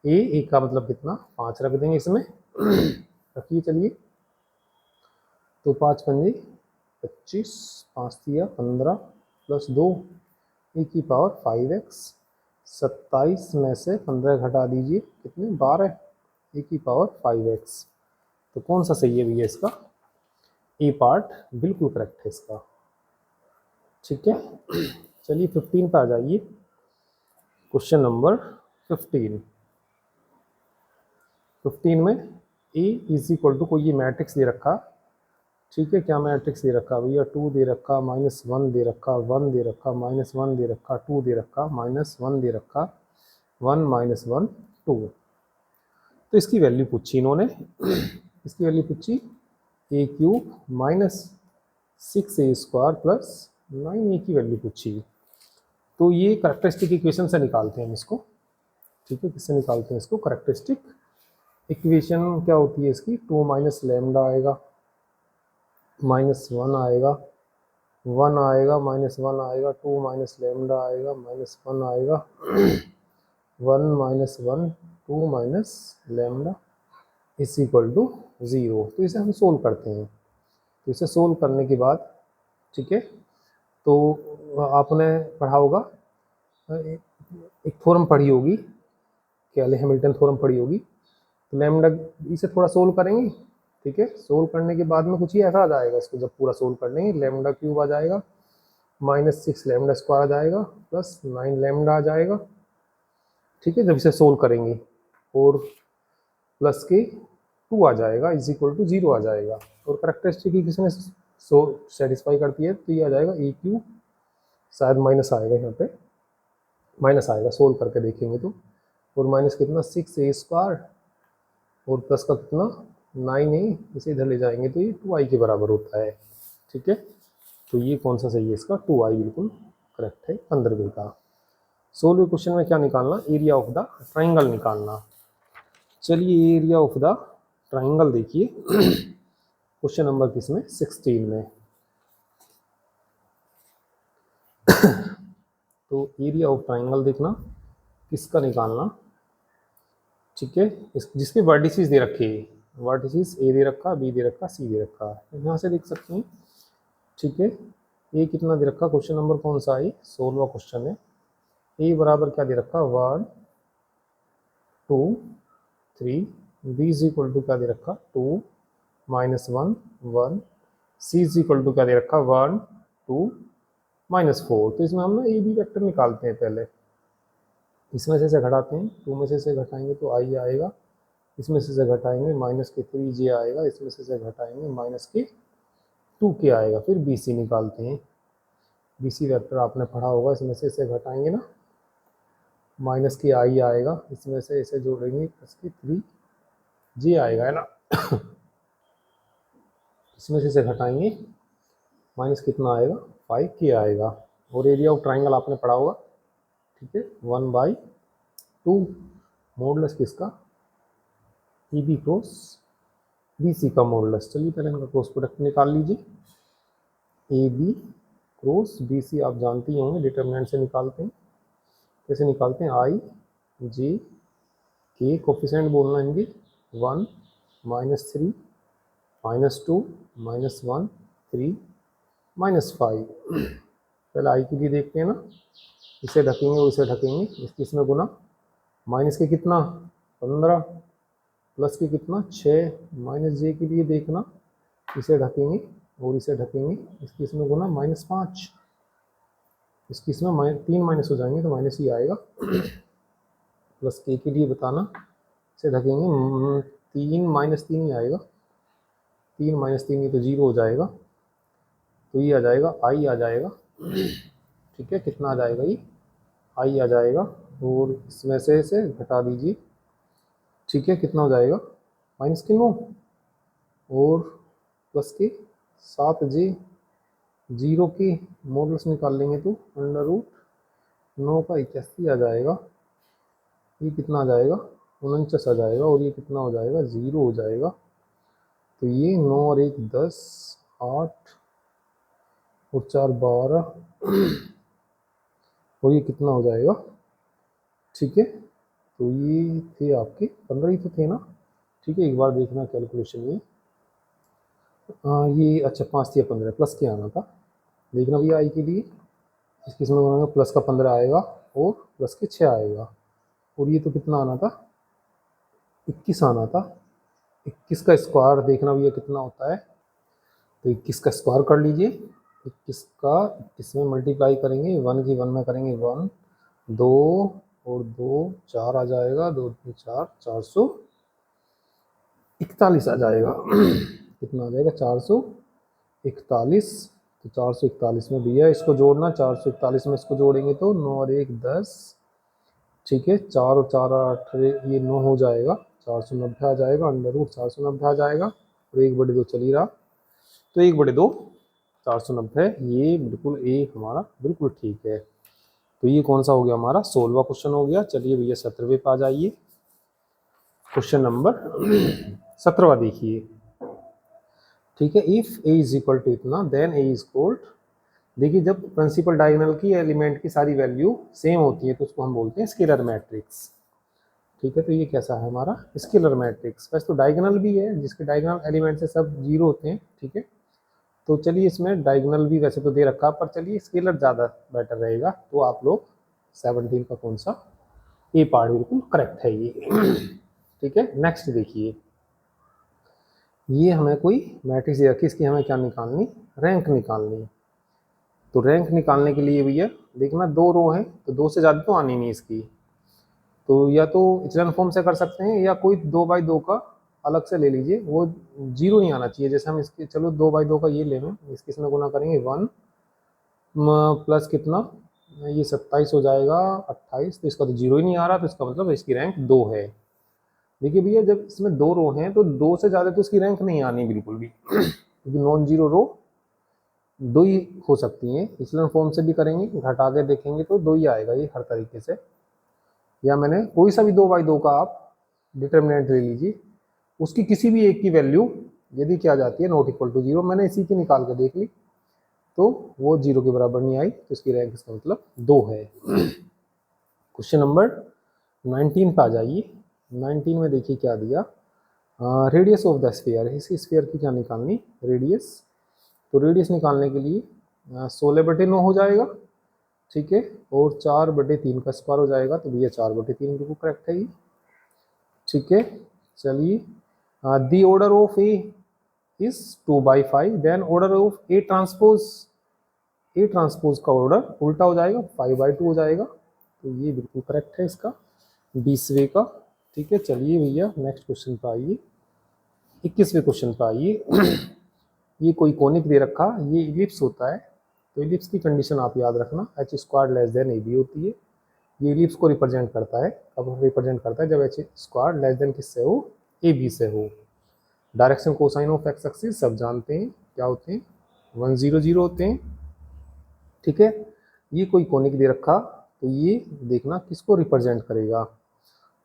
ए का मतलब कितना 5 रख देंगे इसमें। रखिए चलिए, तो 5 पंजे 25, 5 दिया 15 प्लस 2 ई की पावर 5x। 27 में से 15 घटा दीजिए कितने 12 ई की पावर 5x। तो कौन सा सही है भैया इसका, ए पार्ट बिल्कुल करेक्ट है इसका। ठीक है, चलिए 15 पे आ जाइए। Question number 15। 15 में ए इज इक्वल टू कोई ये मैट्रिक्स दे रखा। ठीक है, क्या मैट्रिक्स दे रखा भैया, 2 दे रखा, -1 दे रखा, 1 दे रखा, -1 दे रखा, 2 दे रखा, -1 दे रखा, 1 -1 2। तो इसकी वैल्यू पूछी इन्होंने। इसकी वैल्यू पूछी a cube minus 6a square plus 9a की वैल्यू पूछी। तो ये करेक्टरिस्टिक इक्वेशन से निकालते हैं हम इसको। ठीक है, किससे निकालते हैं इसको, करेक्टरिस्टिक इक्वेशन क्या होती है इसकी, 2 माइनस लैम्डा आएगा, -1 आएगा, 1 आएगा, -1 आएगा, 2 माइनस लैम्डा आएगा, -1 आएगा, 1 -1 2 minus lambda is equal to 0। तो इसे हम सोल्व करते हैं। तो इसे सोल्व करने के बाद, ठीक है, तो आपने पढ़ा होगा, एक थ्योरम पढ़ी होगी, कैले हैमिल्टन थ्योरम पढ़ी होगी। तो लैम्डा इसे थोड़ा सोल्व करेंगे। ठीक है, सोल्व करने के बाद में कुछ ही ऐसा आ जाएगा, इसको जब पूरा सोल्व कर लेंगे, लैम्डा क्यूब आ जाएगा, -6 लैम्डा स्क्वायर आ जाएगा, प्लस 9 लैम्डा आ जाएगा। ठीक है, जब इसे सोल्व करेंगे और प्लस के 2 आ जाएगा इज इक्वल टू 0 आ जाएगा। और करेक्टरिस्टिक इक्वेशन सेटिस्फाई करती है, तो ये आ जाएगा ए क्यू, शायद माइनस आएगा यहाँ पे, माइनस आएगा सोल्व करके देखेंगे तो। और माइनस कितना 6a स्क्वायर और प्लस का कितना 9a, इसे इधर ले जाएंगे तो ये 2i के बराबर होता है। ठीक है, तो ये कौन सा सही है इसका, 2i बिल्कुल करेक्ट है 15वें का। 16वें क्वेश्चन में क्या निकालना, एरिया ऑफ द ट्राइंगल निकालना। चलिए एरिया ऑफ द ट्राइंगल देखिए। क्वेश्चन नंबर किसमें 16 में। तो एरिया ऑफ ट्राइंगल देखना, किसका निकालना। ठीक है, जिसके वर्टिसेस दे रखे, वर्टिसेस ए दे रखा, बी दे रखा, सी दे रखा, यहाँ से देख सकते हैं। ठीक है, ए कितना दे रखा, क्वेश्चन नंबर कौन सा है, 16वां क्वेश्चन है। ए बराबर क्या दे रखा 1 2 3, बी इज इक्वल टू क्या दे रखा 2 -1 1, सी इज इक्वल टू क्या दे रखा 1 2 -4। तो इसमें हम ना ए बी वेक्टर निकालते हैं पहले। इसमें से घटाते हैं, 2 में से घटाएंगे तो आई आएगा, इसमें से घटाएंगे -3j आएगा, इसमें से घटाएंगे -2k आएगा। फिर बी सी निकालते हैं, बी सी वेक्टर आपने पढ़ा होगा, इसमें से घटाएंगे ना -k आई आएगा, इसमें से इसे जोड़ेंगे +3j आएगा, है ना। इसमें से घटाएंगे माइनस कितना आएगा 5k आएगा। और एरिया ऑफ ट्राइंगल आपने पढ़ा होगा। ठीक है, 1/2 मॉडुलस किसका, e b cross b c का मॉडुलस। चलिए पहले इनका क्रॉस प्रोडक्ट निकाल लीजिए। A b cross b c आप जानते ही होंगे, डिटर्मिनेंट से निकालते हैं। कैसे निकालते हैं, आई जे के कोफिशिएंट बोलना इनके 1 -3 -2 -1 3 -5। पहले आई के लिए देखते हैं ना, इसे ढकेंगे और इसे ढकेंगे, इसमें गुना, माइनस के कितना 15 प्लस के कितना 6, माइनस जे के लिए देखना, इसे ढकेंगे और इसे ढकेंगे, इसकी इसमें गुना -5, इसकी इसमें 3 माइनस हो जाएंगे तो माइनस ही आएगा। प्लस के लिए बताना, इसे ढकेंगे 3 -3 ही आएगा, 3 -3 ये तो 0 हो जाएगा। तो ये आ जाएगा आई आ जाएगा। ठीक है, कितना आ जाएगा ये आई आ जाएगा, और इसमें से इसे घटा दीजिए। ठीक है, कितना हो जाएगा -9 और प्लस के 7j जीरो की मॉडल्स निकाल लेंगे तो अंडर रूट 9 का 81 आ जाएगा, ये कितना आ जाएगा 49 आ जाएगा, और ये कितना हो जाएगा 0 हो जाएगा। तो ये 9 और 1 10, 8 और 4 12, और ये कितना हो जाएगा, ठीक है। तो ये थे आपके 15 ही तो थे ना, ठीक है। एक बार देखना कैलकुलेशन में, ये अच्छा 5 या 15 प्लस के आना था, देखना भैया आई के लिए इसमें बनाएंगे प्लस का 15 आएगा और प्लस के 6 आएगा, और ये तो कितना आना था 21 आना था। 21 का स्क्वायर देखना भैया कितना होता है, तो 21 का स्क्वायर कर लीजिए। 21 का 21 में मल्टीप्लाई करेंगे, 1 की 1 में करेंगे 1, 2 और 2 4 आ जाएगा, 2 2 4 441 आ जाएगा। कितना आ जाएगा 441। तो 441 में भैया इसको जोड़ना, 441 में इसको जोड़ेंगे तो 9 और 1 10, ठीक है। 4 और 4 8 ये 9 हो जाएगा, 490 आ जाएगा, अंडर रूट 490 आ जाएगा, और 1/2 चल ही रहा, तो 1/2 490, ये बिल्कुल ए हमारा बिल्कुल ठीक है। तो ये कौन सा हो गया हमारा 16वां क्वेश्चन हो गया। चलिए भैया 17वें पे आ जाइए। क्वेश्चन नंबर 17वां देखिए, ठीक है। If a is equal to इतना देन ए इज इक्वल, देखिए जब प्रिंसिपल डायगोनल की एलिमेंट की सारी वैल्यू सेम होती है तो उसको हम बोलते हैं स्केलर मैट्रिक्स, ठीक है। तो ये कैसा है हमारा स्केलर मैट्रिक्स, वैसे तो डायगोनल भी है जिसके डायगोनल एलिमेंट से सब जीरो होते हैं, ठीक है। तो चलिए इसमें डायगोनल भी वैसे तो दे रखा, पर चलिए स्केलर ज़्यादा बेटर रहेगा, तो आप लोग 17 का कौन सा ए पार्ट बिल्कुल करेक्ट है ये। ठीक है, नेक्स्ट देखिए, ये हमें कोई मैट्रिक्स दे रखी, इसकी हमें क्या निकालनी, रैंक निकालनी। तो रैंक निकालने के लिए भैया देखना 2 रो हैं तो 2 से ज़्यादा तो आनी नहीं इसकी, तो या तो इचलन फॉर्म से कर सकते हैं या कोई 2x2 का अलग से ले लीजिए, वो जीरो नहीं आना चाहिए। जैसे हम इसके चलो 2x2 का ये ले लें, इसके इसमें गुना करेंगे 1 प्लस कितना, ये 27 हो जाएगा 28, तो इसका तो जीरो ही नहीं आ रहा, तो इसका मतलब इसकी रैंक 2 है। देखिए भैया जब इसमें 2 रो हैं तो 2 से ज़्यादा तो इसकी रैंक नहीं आनी बिल्कुल भी, क्योंकि नॉन जीरो रो 2 ही हो सकती हैं। इचलन फॉर्म से भी करेंगे, घटा के देखेंगे तो 2 ही आएगा ये हर तरीके से, या मैंने कोई सा भी 2x2 का आप डिटर्मिनेंट ले लीजिए, उसकी किसी भी एक की वैल्यू यदि क्या जाती है नॉट इक्वल टू जीरो, मैंने इसी की निकाल के देख ली तो वो जीरो के बराबर नहीं आई, तो इसकी रैंक इसका मतलब 2 है। क्वेश्चन नंबर 19 पे आ जाइए। 19 में देखिए क्या दिया, रेडियस ऑफ द स्फीयर, इस स्फीयर की क्या निकालनी रेडियस। तो रेडियस निकालने के लिए 16/9 हो जाएगा, ठीक है, और 4/3 का स्क्वायर हो जाएगा, तो भैया 4/3 बिल्कुल करेक्ट है ये, ठीक है। चलिए the order of a is 2/5, then order of a transpose का ऑर्डर उल्टा हो जाएगा 5/2 हो जाएगा, तो ये बिल्कुल करेक्ट है इसका 20वें का, ठीक है। चलिए भैया नेक्स्ट क्वेश्चन पे आइए, 21वें क्वेश्चन पे आइए। ये कोई कॉनिक दे रखा, ये इलिप्स होता है, तो इलिप्स की कंडीशन आप याद रखना, h² लेस देन AB होती है। ये इलिप्स को रिप्रेजेंट करता है, कब रिप्रेजेंट करता है, जब h² लेस देन किससे हो, AB से हो। Direction cosine of x axis सब जानते हैं क्या होते हैं, 100 होते हैं, ठीक है। ये कोई कोनिक दे रखा, तो ये देखना किसको रिप्रेजेंट करेगा,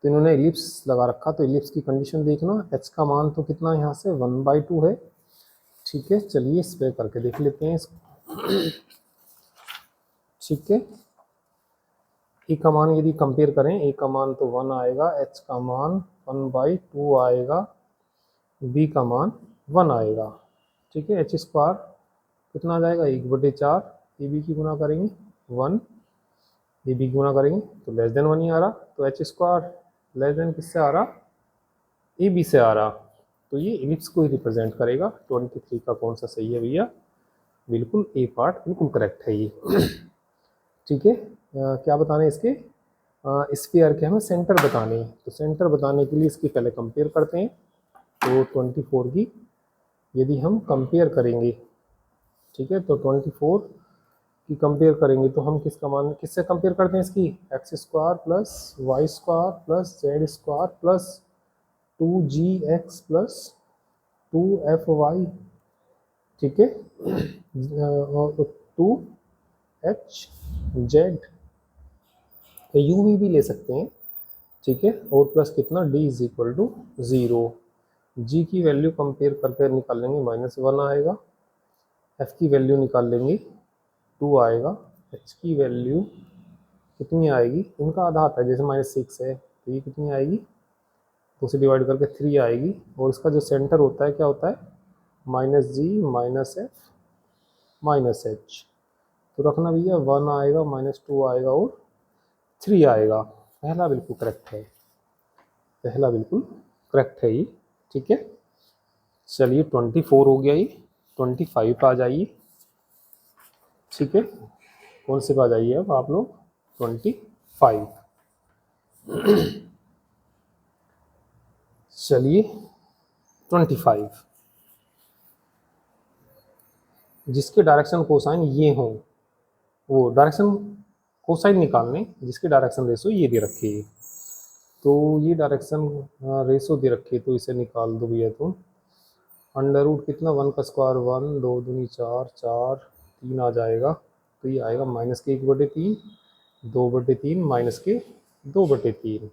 तो इन्होंने इलिप्स लगा रखा, तो इलिप्स की कंडीशन देखना, h का मान तो कितना यहाँ से 1/2 है, ठीक है। चलिए इस पे करके देख लेते हैं इसको, ठीक है। ए का मान यदि कंपेयर करें, ए का मान तो 1 आएगा, h का मान 1/2 आएगा, b का मान 1 आएगा, ठीक है। h² कितना आ जाएगा 1/4, ए बी की गुना करेंगे 1, ए बी की गुना करेंगे तो लेस देन 1 ही आ रहा, तो h² लेस देन किससे आ रहा, ए बी से आ रहा, तो ये इलिप्स को ही रिप्रेजेंट करेगा। 23 का कौन सा सही है भैया, बिल्कुल ए पार्ट बिल्कुल करेक्ट है ये। ठीक है, क्या बताने इसके, स्फीयर के हमें सेंटर बताने हैं, तो सेंटर बताने के लिए इसकी पहले कंपेयर करते हैं। तो 24 की यदि हम कंपेयर करेंगे, ठीक है, तो 24 की कंपेयर करेंगे तो हम किसका मान किससे कंपेयर करते हैं, इसकी x² plus y² plus z² plus 2gx plus 2fy, ठीक है। 2HZ यू भी ले सकते हैं, ठीक है। और प्लस कितना D इज इक्वल टू 0। जी की वैल्यू कंपेयर करके निकाल लेंगे, -1 आएगा। एफ की वैल्यू निकाल लेंगे, 2 आएगा। एच की वैल्यू कितनी आएगी, इनका आधा आता है, जैसे -6 है तो ये कितनी आएगी, 2 से डिवाइड करके 3 आएगी। और इसका जो सेंटर होता है क्या होता है, -G -F -H। तो रखना भैया 1 आएगा, -2 आएगा और 3 आएगा। पहला बिल्कुल करेक्ट है, पहला बिल्कुल करेक्ट है ये, ठीक है। चलिए 24 हो गया, ये 25 पे आ जाइए, ठीक है। कौन से पे आ जाइए अब आप लोग, 25। चलिए 25, जिसके डायरेक्शन कोसाइन ये हो, वो डायरेक्शन कोसाइन निकालने जिसके डायरेक्शन रेशो ये दे रखी है। तो ये डायरेक्शन रेशो दे रखी है, तो इसे निकाल दो भैया तुम। अंडर रूट कितना, 1 का स्क्वायर 1, 2 दूनी 4, 4 3 आ जाएगा। तो ये आएगा -1/3, 2/3 -2/3।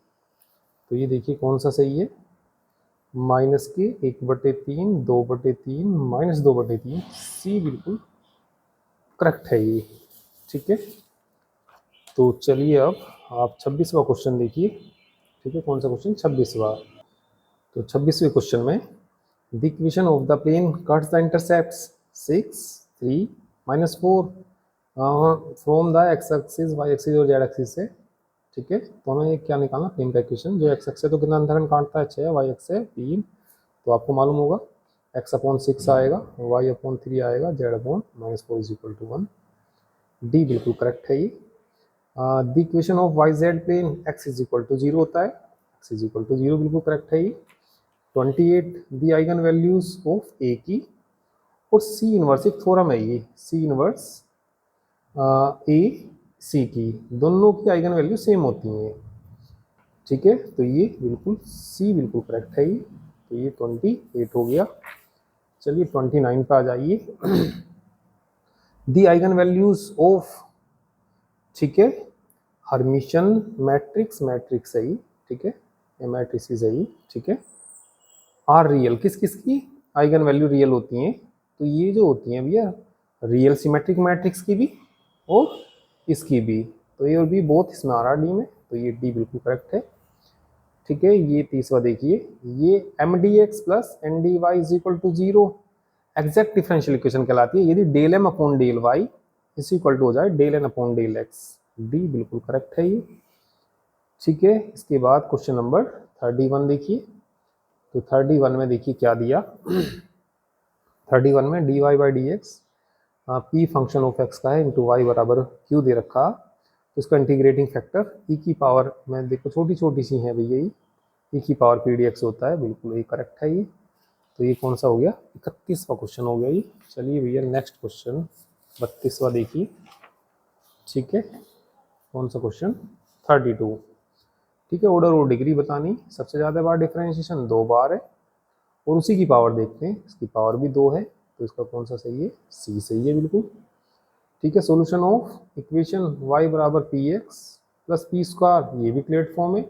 तो ये देखिए कौन सा सही है, -1/3, 2/3 -2/3। सी बिल्कुल करेक्ट है ये, ठीक है। तो चलिए अब आप 26वां क्वेश्चन देखिए, ठीक है। कौन सा क्वेश्चन, 26वां। तो 26वें क्वेश्चन में the equation of the plane cuts the intercepts 6, 3, -4 from the x axis, y axis और जेड एक्सिस से, ठीक है। तो हमें क्या निकालना, प्लेन का इक्वेशन। जो एक्स एक्स है तो कितना अंतरखंड काटता है, 6, वाई एक्स है 3। तो आपको मालूम होगा x/6 आएगा, y/3 आएगा, z/-4 is equal to 1। D बिल्कुल करेक्ट है ये। The equation of y z plane x is equal to 0 होता है, x इज इक्वल टू 0 बिल्कुल करेक्ट है ये। 28 the eigen values of A की और सी इनवर्स, एक थ्योरम है ये, सी इनवर्स ए सी की, दोनों की आइगन वैल्यू सेम होती हैं, ठीक है। तो ये बिल्कुल सी बिल्कुल करेक्ट है ये। तो ये 28 हो गया। चलिए 29 पे आ जाइए। दी आइगन वैल्यूज ऑफ, ठीक है, हर्मिशन मैट्रिक्स, मैट्रिक्स है ये, ठीक है, ये मैट्रिक्स है ये, ठीक है। आर रियल, किस किस की आइगन वैल्यू रियल होती हैं, तो ये जो होती हैं भैया रियल सिमेट्रिक मैट्रिक्स की भी और इसकी भी। तो ये और भी बहुत इसमें आ रहा है डी में, तो ये डी बिल्कुल करेक्ट है, ठीक है। ये तीसरा देखिए, ये mdx plus ndy is equal to 0 exact differential equation कहलाती है, यदि del m upon del y is equal to हो जाए del n upon del x. D बिल्कुल करेक्ट है ये, ठीक है। इसके बाद क्वेश्चन नंबर 31 देखिए। तो 31 में देखिए क्या दिया। 31 में dy by d x P function of x का है इंटू वाई बराबर क्यू दे रखा। तो इसका इंटीग्रेटिंग फैक्टर ई की पावर में देखो छोटी छोटी सी है भैया, ये ई की पावर पी डी एक्स होता है, बिल्कुल ये करेक्ट है ये। तो ये कौन सा हो गया, 31वां क्वेश्चन हो गया ये। चलिए भैया नेक्स्ट क्वेश्चन 32वां देखिए, ठीक है। कौन सा क्वेश्चन, 32, ठीक है। ऑर्डर और डिग्री बतानी, सबसे ज़्यादा बार डिफरेंशिएशन 2 बार है और उसी की पावर देखते हैं, इसकी पावर भी 2 है, तो इसका कौन सा सही है, सी सही है बिल्कुल, ठीक है। सोल्यूशन ऑफ इक्वेशन y बराबर p x plus P square, ये भी क्लेट फॉर्म है,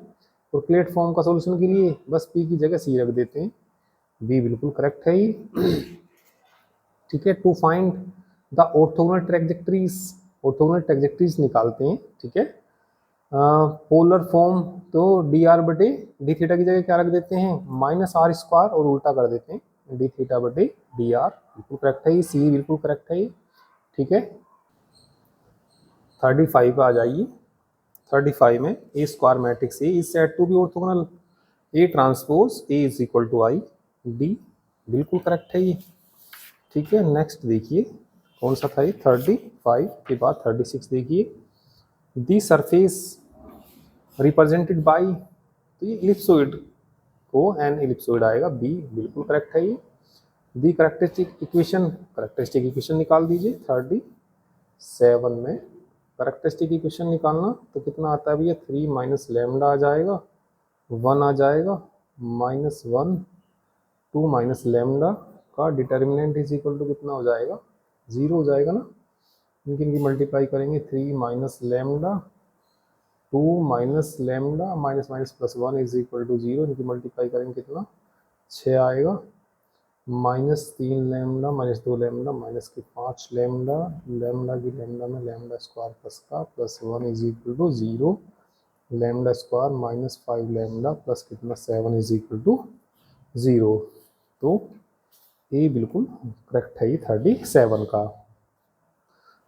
और क्लेट फॉर्म का सोल्यूशन के लिए बस p की जगह c रख देते हैं, बी बिल्कुल करेक्ट है ये, ठीक है। To find the orthogonal trajectories, orthogonal trajectories निकालते हैं, ठीक है। पोलर फॉर्म तो डी आर बटे डी थीटा की जगह क्या रख देते हैं, -r स्क्वायर और उल्टा कर देते हैं डी थीटा बटे डी आर, बिल्कुल करेक्ट है ये, सी बिल्कुल करेक्ट है ये, ठीक है। 35 पे आ जाइए। 35 में a square matrix A is said to be orthogonal A transpose A is equal to I, D बिल्कुल करेक्ट है ये, ठीक है। नेक्स्ट देखिए कौन सा था ये, 35 के बाद 36 देखिए। दी सरफेस रिप्रेजेंटेड बाई, तो ये इलिप्सोइड को एन इलिप्सोइड आएगा, बी बिल्कुल करेक्ट है ये। दी करेक्टरिस्टिक इक्वेशन निकाल दीजिए। 37 में करेक्टरिस्टिक इक्वेशन निकालना तो कितना आता है भैया, 3 माइनस लैम्डा आ जाएगा, 1 आ जाएगा, -1 2 माइनस लैम्डा आपका डिटर्मिनेंट इज इक्वल टू कितना हो जाएगा, 0 हो जाएगा ना। इनकी मल्टीप्लाई करेंगे 3 minus lambda 2 minus lambda minus minus plus 1 is equal to 0। इनकी मल्टीप्लाई करेंगे कितना, 6 आएगा। Minus 3 lambda minus 2 lambda minus की 5 लैम्डा, लैम्डा की लैम्डा में लैम्डा स्क्वायर प्लस का plus 1 is equal to 0। Lambda square minus 5 lambda plus कितना 7 इज इक्वल टू 0। तो ये बिल्कुल करेक्ट है, ये 37 का।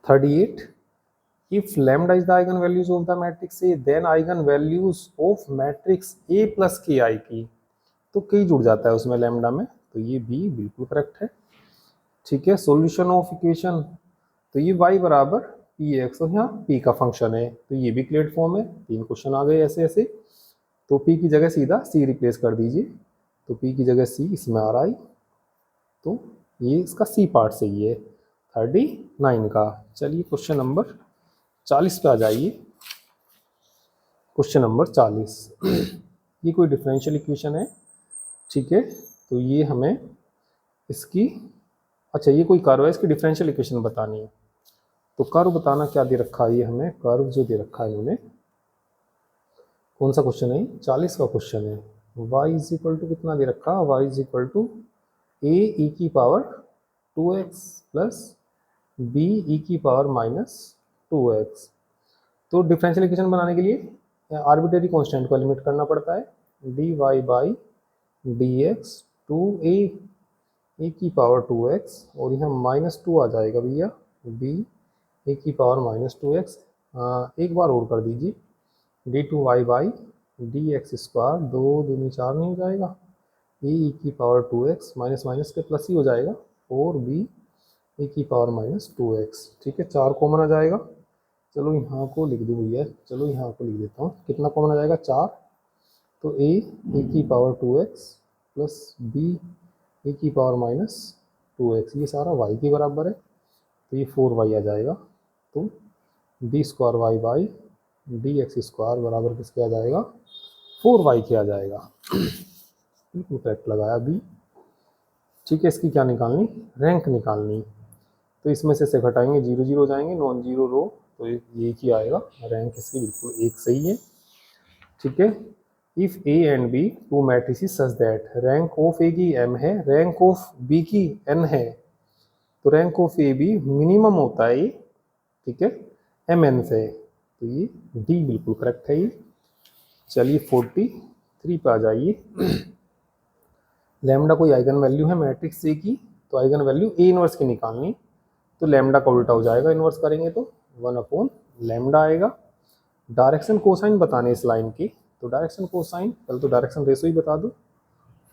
38, if lambda is the eigenvalues of the matrix A then eigenvalues of matrix A plus ki की, तो k जुड़ जाता है उसमें लैम्डा में, तो ये भी बिल्कुल करेक्ट है। ठीक है, सॉल्यूशन ऑफ इक्वेशन, तो ये y बराबर पी एक्स और यहाँ p का फंक्शन है, तो ये भी क्लियर फॉर्म है। 3 क्वेश्चन आ गए ऐसे ऐसे। तो p की जगह सीधा c रिप्लेस कर दीजिए, तो p की जगह c इसमें आ रहा है, तो ये इसका c पार्ट सही है 39 का। चलिए क्वेश्चन नंबर 40 पे आ जाइए। क्वेश्चन नंबर 40 ये कोई डिफरेंशियल इक्वेशन है, ठीक है। तो ये हमें इसकी, अच्छा ये कोई कर्व है, इसकी डिफरेंशियल इक्वेशन बतानी है। तो कर्व बताना क्या दे रखा है, ये हमें कर्व जो दे रखा है इन्होंने, कौन सा क्वेश्चन है, 40 का क्वेश्चन है। y इज इक्वल टू कितना दे रखा, y is equal to a e की power 2x plus b e की पावर माइनस 2x। तो डिफरेंशियल इक्वेशन बनाने के लिए आर्बिट्रेरी कांस्टेंट को एलिमिनेट करना पड़ता है। dy बाई dx 2a ए की पावर 2x और यहाँ माइनस 2 आ जाएगा भैया, b ए की पावर माइनस 2x। एक बार और कर दीजिए, d2y by d x square, 2 दूनी 4 नहीं हो जाएगा, ए की पावर 2x माइनस माइनस के प्लस ही हो जाएगा, और b ए की पावर माइनस 2x। ठीक है, 4 कॉमन आ जाएगा। चलो यहाँ को लिख दूँ भैया, चलो यहाँ को लिख देता हूँ, कितना कॉमन आ जाएगा 4। तो ए की पावर 2x प्लस b ए की पावर माइनस 2x, ये सारा y के बराबर है, तो ये 4y आ जाएगा। तो d square y by d x square बराबर किसके आ जाएगा, 4y के आ जाएगा। बिल्कुल करेक्ट लगाया बी। ठीक है, इसकी क्या निकालनी, रैंक निकालनी। तो इसमें से घटाएंगे 0 0 हो जाएंगे, नॉन जीरो रो, तो ये एक ही आएगा। रैंक इसकी बिल्कुल एक सही है। ठीक है, if A and B two matrices such that rank of A की m है, रैंक ऑफ बी की n है, तो rank of A B minimum होता है ये, ठीक है, mn से, तो ये डी बिल्कुल करेक्ट है ये। चलिए 43 पे आ जाइए। लैम्डा कोई आइगन वैल्यू है मैट्रिक्स ए की, तो आइगन वैल्यू ए इनवर्स की निकालनी, तो लैम्डा का उल्टा हो जाएगा, इनवर्स करेंगे तो 1 लैम्डा आएगा। डायरेक्शन कोसाइन बताने इस लाइन की, तो डायरेक्शन कोसाइन, पहले तो डायरेक्शन रेशो ही बता दो।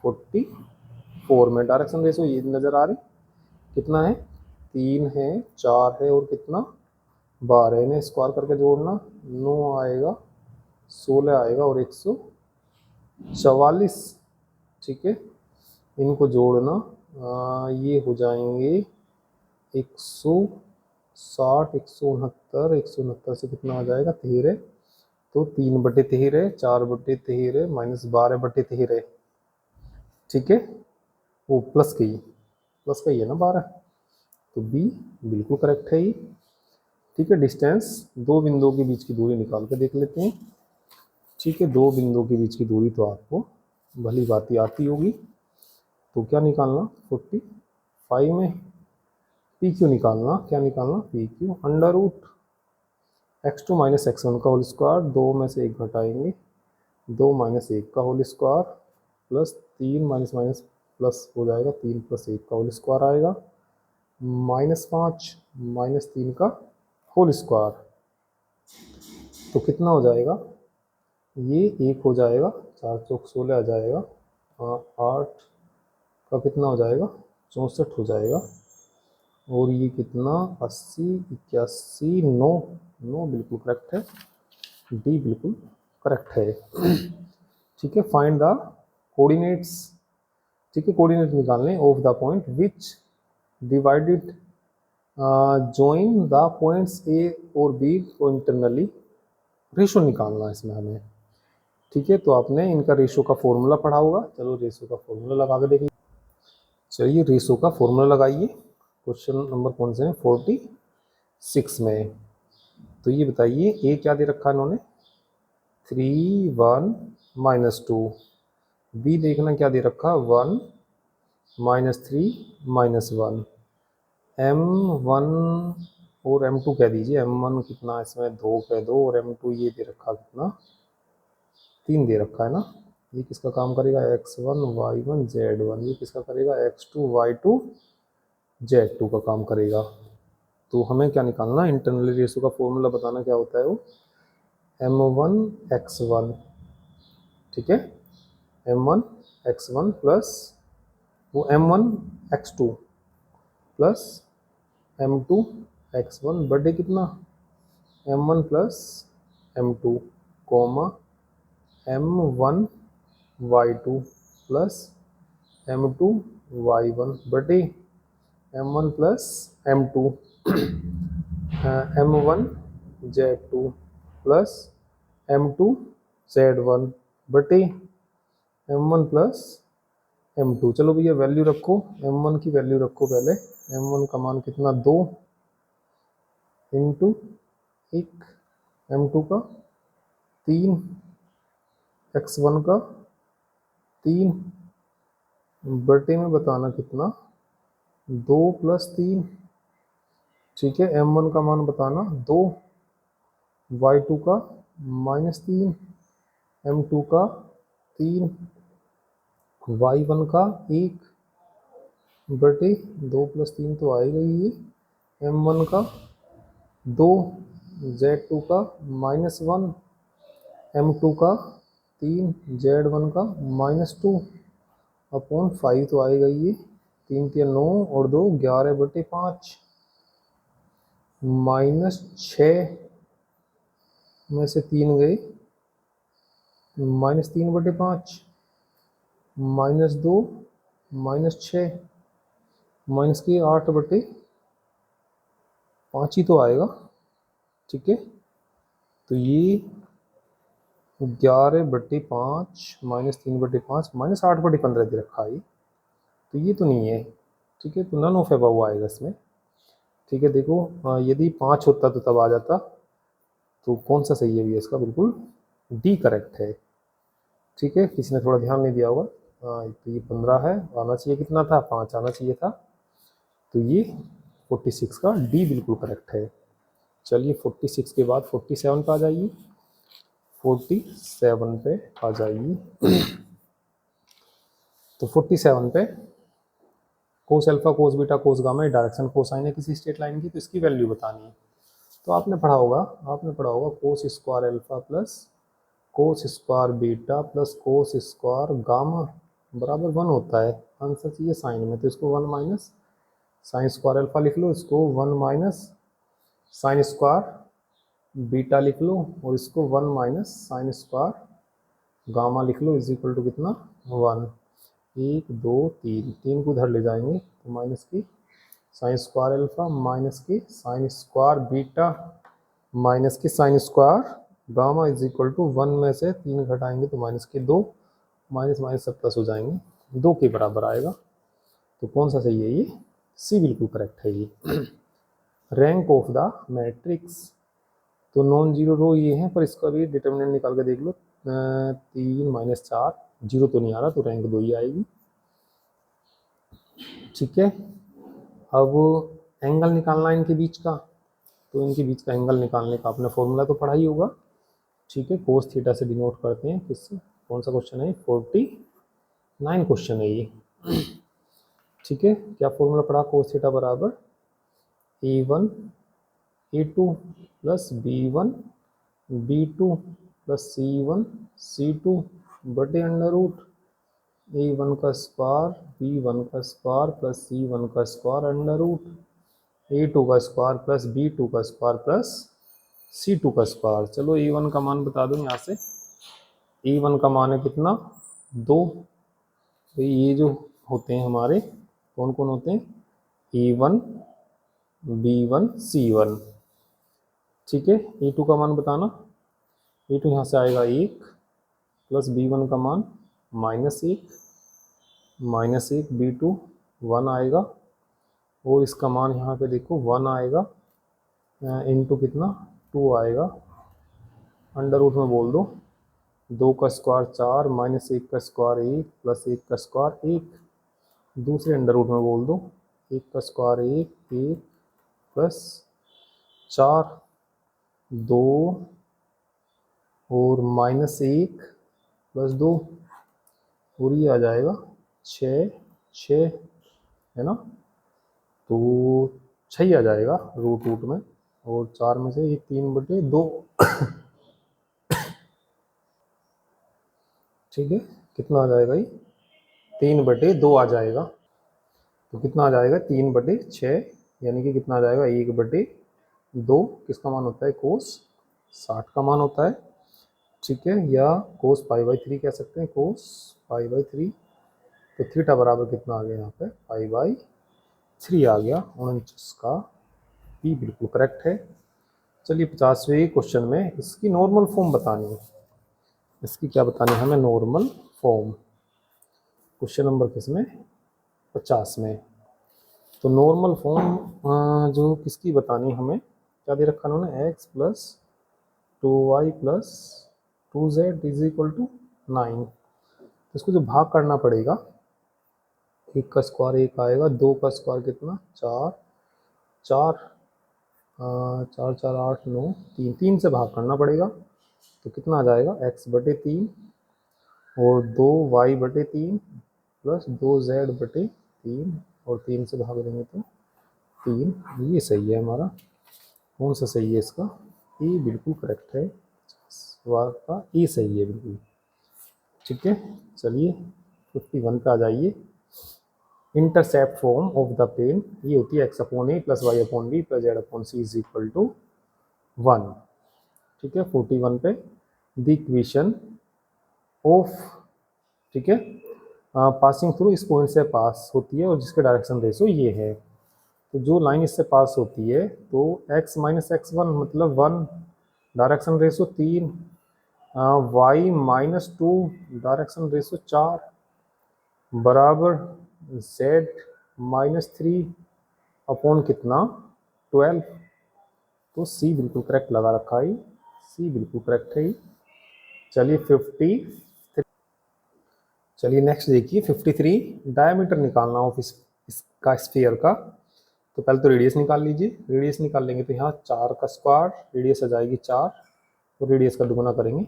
44 में डायरेक्शन रेशो ये नज़र आ रही, कितना है, 3 है, 4 है और कितना 12, इन्हें स्क्वायर करके जोड़ना, 9 आएगा, 16 आएगा और 144। ठीक है, इनको जोड़ना ये हो जाएंगे 160, 169, 169 से कितना आ जाएगा 13, तो 3/13, 4/13 माइनस 12/13। ठीक है, वो प्लस का ही है ना 12, तो बी बिल्कुल करेक्ट है ये। ठीक है, डिस्टेंस, दो बिंदुओं के बीच की दूरी निकाल के देख लेते हैं। ठीक है, दो बिंदुओं के बीच की दूरी तो आपको भली बात आती होगी, तो क्या निकालना 45 में पी क्यू निकालना, क्या निकालना p q under root x2 minus x1 का होल स्क्वायर, 2 में से 1 घटाएंगे, 2 माइनस 1 का whole square plus 3 minus minus plus हो जाएगा, 3 प्लस 1 का होल स्क्वायर आएगा, -5 माइनस 3 का होल स्क्वायर, तो कितना हो जाएगा, ये 1 हो जाएगा, 4 चौक 16 आ जाएगा, 8 का कितना हो जाएगा 64 हो जाएगा, और ये कितना 80, 81, 9 बिल्कुल करेक्ट है, डी बिल्कुल करेक्ट है। ठीक है, फाइंड द कोऑर्डिनेट्स। ठीक है, कोऑर्डिनेट निकालने of the point which divided join the points A और बी को इंटरनली, रेशो निकालना इसमें हमें। ठीक है, तो आपने इनका रेशो का फॉर्मूला पढ़ा होगा, चलो रेशो का फॉर्मूला लगा के देखिए। चलिए रेशो का फॉर्मूला लगाइए। क्वेश्चन नंबर कौन से हैं? 46 में। तो ये बताइए ए क्या दे रखा है इन्होंने? 3 1 -2। बी देखना क्या दे रखा? 1 -3 -1। M1 और M2 कह दीजिए। M1 कितना इसमें 2 कह दो, और M2 ये दे रखा कितना? 3 दे रखा है ना। ये किसका काम करेगा? X1 Y1 Z1। ये किसका करेगा? X2 Y2 Z2 का काम करेगा। तो हमें क्या निकालना? इंटरनल रेशो का फॉर्मूला बताना क्या होता है वो? M1 X1, ठीक है, M1 X1 प्लस वो M1 X2 plus M2 X1 बटे कितना? M1 plus M2 coma M1 Y2 plus M2 Y1 बटे M1 plus M2 M1 Z2 plus M2 Z1 बटे M1 प्लस M2। चलो भैया वैल्यू रखो, M1 की वैल्यू रखो पहले। M1 का मान कितना? 2 इंटू 1, M2 का 3, X1 का 3 बटे में बताना कितना? 2 + 3, ठीक है। M1 का मान बताना 2, Y2 का -3, M2 का 3, Y1 का 1 बटे 2 + 3 तो आएगा ही, M1 का 2, Z2 का -1, M2 का 3, Z1 का -2 अपॉन 5 तो आएगा ये। 3 3 9 और 2 11 बटे 5 -6 में से 3 गए, -3 बटे 5 -2 -6 माइनस की 8 बटे 5 ही तो आएगा, ठीक है। तो ये 11 बटे 5 -3 बटे 5 -8 बटे 15 दे रखा है। तो ये तो नहीं है, ठीक है। तो नन ऑफ अबव आएगा इसमें, ठीक है। देखो यदि 5 होता तो तब आ जाता। तो कौन सा सही है भैया इसका? बिल्कुल डी करेक्ट है, ठीक है। किसी ने थोड़ा ध्यान नहीं दिया होगा। तो ये 15 है, आना चाहिए कितना था? 5 आना चाहिए था। तो ये 46 का डी बिल्कुल करेक्ट है। चलिए 46 के बाद 47 पे आ जाइए। 47 पे आ जाइए। तो 47 पे cos alpha cos beta cos gamma direction cosine है किसी स्ट्रेट लाइन की, तो इसकी वैल्यू बतानी है। तो आपने पढ़ा होगा cos square alpha plus cos square beta plus cos square gamma बराबर 1 होता है। आंसर चाहिए साइन में, तो इसको 1 माइनस साइन स्क्वायर अल्फा लिख लो, इसको 1 माइनस साइन स्क्वायर बीटा लिख लो, और इसको 1 माइनस साइन स्क्वायर गामा लिख लो, इज इक्वल टू कितना? 1। 1 2 3 को उधर ले जाएंगे तो माइनस की साइन स्क्वायर अल्फा माइनस की साइन स्क्वायर बीटा माइनस की sine square gamma is equal to 1 में से 3 घटाएंगे तो माइनस के 2, माइनस माइनस सब प्लस हो जाएंगे, 2 के बराबर आएगा। तो कौन सा सही है? ये सी बिल्कुल करेक्ट है ये। रैंक ऑफ द मैट्रिक्स, तो नॉन जीरो रो ये है, पर इसका भी डिटर्मिनेंट निकाल के देख लो। 3 - 4 जीरो तो नहीं आ रहा, तो रैंक 2 ही आएगी, ठीक है। अब एंगल निकालना है इनके बीच का, तो इनके बीच का एंगल निकालने का आपने फॉर्मूला तो पढ़ा ही होगा, ठीक है। कोस थीटा से डिनोट करते हैं किससे? कौन सा क्वेश्चन है? 49 क्वेश्चन है ये, ठीक है। क्या फॉर्मूला पढ़ा? कोस थीटा बराबर A1 A2 plus B1 B2 plus C1 C2 बटे अंडर रूट A1 का स्क्वायर B1 का स्क्वायर प्लस C1 का स्क्वायर अंडर रूट A2 का स्क्वायर प्लस B2 का स्क्वायर प्लस C2 का स्क्वायर। चलो A1 का मान बता दो यहाँ से। A1 का मान है कितना? 2। तो ये जो होते हैं हमारे कौन कौन होते हैं? A1 B1 C1, ठीक है। A2 का मान बताना। A2 यहाँ से आएगा 1 प्लस B1 का मान -1 -1 B2 1 आएगा, और इसका मान यहाँ पे देखो 1 आएगा, इंटू कितना 2 आएगा, अंडर रूट में बोल दो, 2 का स्क्वायर 4 माइनस 1 का स्क्वायर 1 प्लस 1 का स्क्वायर 1, दूसरे अंडर रूट में बोल दो, 1 का स्क्वायर 1 प्लस 4 2 और माइनस 1 प्लस 2, और ये आ जाएगा 6 है ना, तो 6 ही आ जाएगा रूट रूट में, और 4 में से ये 3/2 ठीक है, कितना आ जाएगा ये 3/2 आ जाएगा, तो कितना आ जाएगा 3/6, यानी कि कितना आ जाएगा 1/2, किसका मान होता है कोस 60 का मान होता है, ठीक है, या कोस π/3 कह सकते हैं, कोस π/3, तो थीटा बराबर कितना आ गया यहाँ पे π/3 आ गया, 49 का पी बिल्कुल करेक्ट है। चलिए 50वें क्वेश्चन में इसकी नॉर्मल फॉर्म बतानी है, इसकी क्या बतानी है हमें, नॉर्मल फॉर्म, क्वेश्चन नंबर किसमें 50 में। तो नॉर्मल फॉर्म जो किसकी बतानी हमें, क्या दे रखा उन्होंने, x plus 2y plus 2z is equal to 9, तो इसको जो भाग करना पड़ेगा, 1 का स्क्वायर 1 आएगा, 2 का स्क्वायर कितना 4 4 4 4 8 9 3 3 से भाग करना पड़ेगा, तो कितना आ जाएगा x/3 और 2y/3 प्लस 2z/3, और 3 से भाग देंगे तो 3, ये सही है हमारा, कौन सा सही है इसका, ये बिल्कुल करेक्ट है, वाह का ये सही है बिल्कुल, ठीक है। चलिए 51 पे आ जाइए, intercept form of the plane ये होती है x/a plus y/b plus z/c is equal to 1, ठीक है। 41 पे द इक्वेशन ऑफ, ठीक है, पासिंग थ्रू इस पॉइंट से पास होती है और जिसके डायरेक्शन रेशो ये है, तो जो लाइन इससे पास होती है तो x माइनस x1 मतलब 1, direction ratio 3, y minus 2 direction ratio 4 बराबर z माइनस 3 अपॉन कितना 12, तो सी बिल्कुल करेक्ट लगा रखा है, सी बिल्कुल करेक्ट है। चलिए 53, चलिए नेक्स्ट देखिए 53, डायमीटर निकालना हो इसका स्फीयर का, तो पहले तो रेडियस निकाल लीजिए, रेडियस निकाल लेंगे तो यहाँ 4 का स्क्वायर, रेडियस आ जाएगी 4, तो रेडियस का दुगुना करेंगे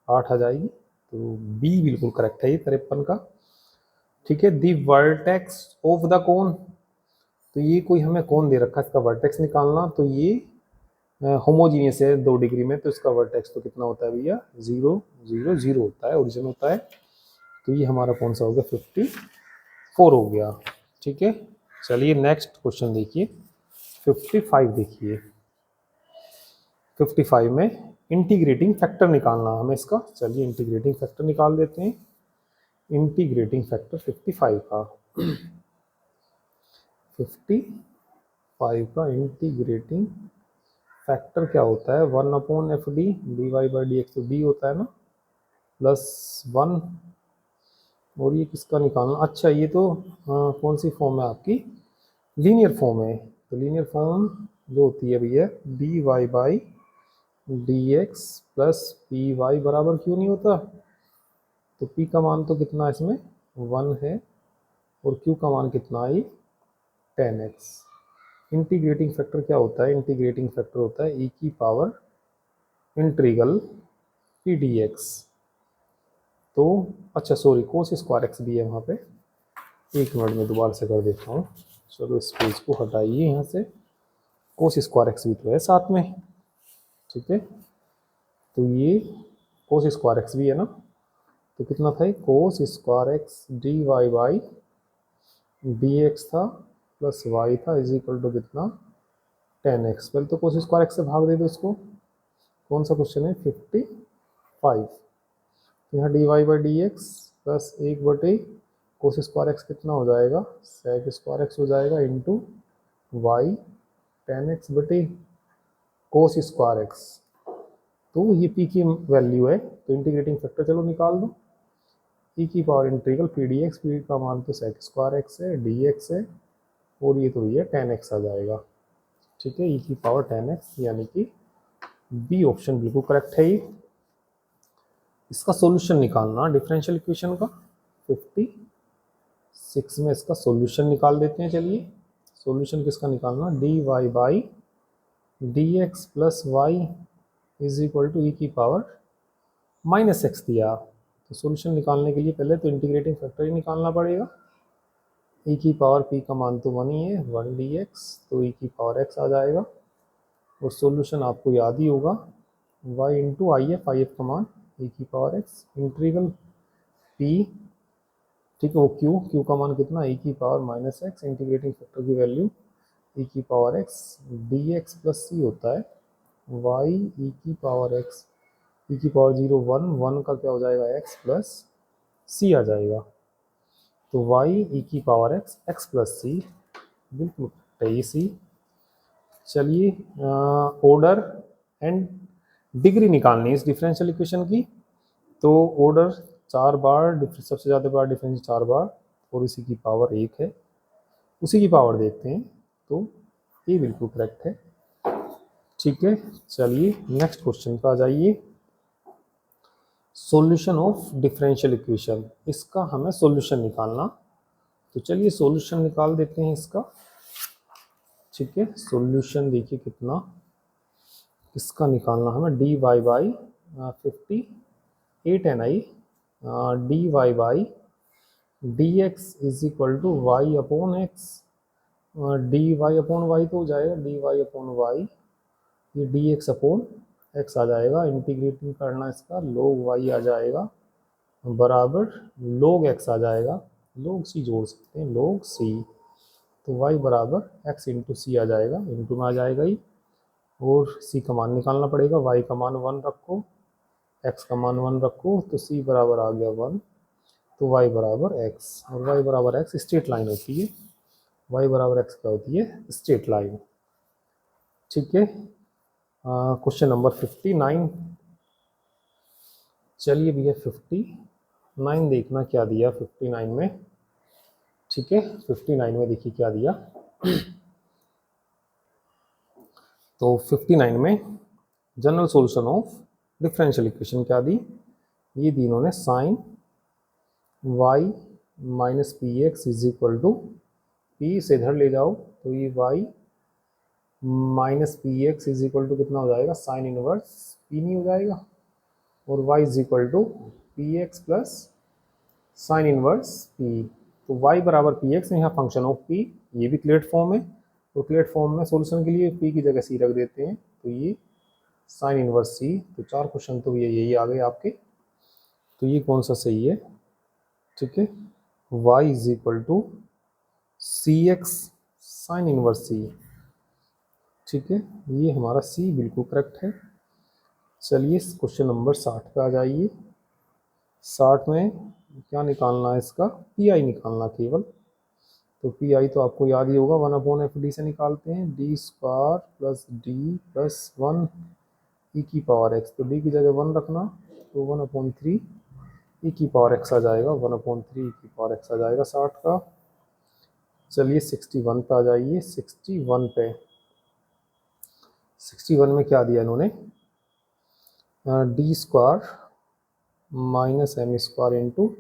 8 आ जाएगी, तो बी बिल्कुल करेक्ट है ये 53 का, ठीक है। दी वर्टेक्स ऑफ द कोन, तो ये कोई हमें कोन दे रखा है, इसका वर्टेक्स निकालना, तो ये होमोजीनियस है 2 डिग्री में, तो इसका वर्टेक्स तो कितना होता है भैया 0 0 0 होता है, ओरिजिन होता है, तो ये हमारा कौन सा हो गया 54 हो गया, ठीक है। चलिए नेक्स्ट क्वेश्चन देखिए 55 देखिए, 55 में इंटीग्रेटिंग फैक्टर निकालना हमें इसका, चलिए इंटीग्रेटिंग फैक्टर निकाल देते हैं, इंटीग्रेटिंग फैक्टर 55 का 55 का इंटीग्रेटिंग फैक्टर क्या होता है, 1/fd dy/dx, तो डी होता है ना प्लस 1, और ये किसका निकालना, अच्छा ये तो कौन सी फॉर्म है आपकी, लीनियर फॉर्म है, तो लीनियर फॉर्म जो होती है भैया dy/dx प्लस py बराबर क्यों नहीं होता, तो p का मान तो कितना इसमें 1 है, और q का मान कितना है 10x। इंटीग्रेटिंग फैक्टर क्या होता है, इंटीग्रेटिंग फैक्टर होता है e की पावर इंटीग्रल p dx, तो अच्छा सॉरी कोस स्क्वायर एक्स भी है वहाँ पे, एक मिनट में दोबारा से कर देता हूँ, चलो इस पेज को हटाइए यहाँ से, कोस स्क्वायर एक्स भी तो है साथ में, ठीक है, तो ये कोस स्क्वायर एक्स भी है ना, तो कितना था cos square x d y by d x था प्लस वाई था इज इक्वल टू कितना 10x, पहले तो कोस स्क्वायर एक्स से भाग दे दो इसको, कौन सा क्वेश्चन है 55, तो यहाँ d y by d x plus 1/, cos square x कितना हो जाएगा सेक स्क्वायर एक्स हो जाएगा into y 10x/, cos square x, तो ये p की वैल्यू है, तो इंटीग्रेटिंग फैक्टर चलो निकाल दो, ई की power integral P D x, P का मान तो सेक स्क्वायर एक्स है, डी एक्स है, और ये तो ये 10x आ जाएगा। ठीक है, ई की पावर 10x, यानी कि बी ऑप्शन बिल्कुल करेक्ट है। ये इसका सॉल्यूशन निकालना डिफरेंशियल इक्वेशन का 56 में इसका सॉल्यूशन निकाल देते हैं। चलिए सॉल्यूशन किसका निकालना, d y by d x plus y is equal to e की पावर माइनस एक्स दिया। तो सॉल्यूशन निकालने के लिए पहले तो इंटीग्रेटिंग फैक्टर ही निकालना पड़ेगा। ई की पावर पी का मान तो 1 ही है, 1 डी एक्स, तो ई की पावर एक्स आ जाएगा। और सॉल्यूशन आपको याद ही होगा, y इंटू आई एफ का मान ई की पावर एक्स इंटीग्रल पी, ठीक है, वो क्यू का मान कितना, ई की power minus x, integrating factor की वैल्यू ई की power x d x plus c होता है, वाई ई की पावर एक्स, ई की पावर 0 1 का क्या हो जाएगा एक्स प्लस सी आ जाएगा। तो वाई ई की पावर एक्स एक्स प्लस सी, बिल्कुल सही सी। चलिए ऑर्डर एंड डिग्री निकालनी है इस डिफरेंशियल इक्वेशन की। तो ऑर्डर 4 बार, सबसे ज़्यादा बार डिफरेंस 4 बार, और इसी की पावर 1 है, उसी की पावर देखते हैं। तो ये बिल्कुल करेक्ट है। ठीक है, चलिए नेक्स्ट क्वेश्चन पे आ जाइए। सॉल्यूशन ऑफ डिफरेंशियल इक्वेशन, इसका हमें सॉल्यूशन निकालना। तो चलिए सॉल्यूशन निकाल देते हैं इसका। ठीक है, सॉल्यूशन देखिए कितना, इसका निकालना हमें d y by 58 n i d y by d x is equal to y upon x, d y upon y तो हो जाएगा डी वाई अपॉन वाई, ये डी एक्स अपॉन एक्स आ जाएगा। इंटीग्रेटिंग करना इसका, log वाई आ जाएगा बराबर log एक्स आ जाएगा, log सी जोड़ सकते हैं, log सी। तो y बराबर एक्स इंटू सी आ जाएगा, इंटू में आ जाएगा ही, और c का मान निकालना पड़ेगा। y का मान 1 रखो, x का मान 1 रखो, तो c बराबर आ गया 1, तो y बराबर x, और y बराबर x स्ट्रेट लाइन होती है। y बराबर x क्या होती है, स्ट्रेट लाइन। ठीक है, क्वेश्चन नंबर 59। चलिए भैया 59 देखना क्या दिया 59 में। ठीक है, 59 में देखिए क्या दिया। तो 59 में general solution of differential equation क्या दी, ये दी इन्होंने sine y minus p x is equal to, p से इधर ले जाओ तो ये y minus p x is equal to कितना हो जाएगा, साइन इनवर्स पी नहीं हो जाएगा, और y is equal to p x plus sine inverse p. तो y बराबर पी एक्स, यहाँ फंक्शन ऑफ p, ये भी क्लियर फॉर्म है। तो क्लियर फॉर्म में सॉल्यूशन के लिए p की जगह c रख देते हैं, तो ये साइन इनवर्स c। तो 4 क्वेश्चन तो ये यही आ गए आपके। तो ये कौन सा सही है, ठीक है, y is equal to c x sine inverse c। ठीक है, ये हमारा c बिल्कुल करेक्ट है। चलिए क्वेश्चन नंबर 60 पे आ जाइए। 60 में क्या निकालना है इसका, पी आई निकालना केवल। तो पी आई तो आपको याद ही होगा, 1 अपॉन एफ डी से निकालते हैं, D square plus D plus 1 ई की पावर एक्स। तो डी की जगह 1 रखना, तो 1/3 ई की पावर एक्स आ जाएगा, 1/3 ई की पावर एक्स आ जाएगा 60 का। चलिए 61 पे आ जाइए। 61 पे, 61 में क्या दिया इन्होंने, d square minus m square into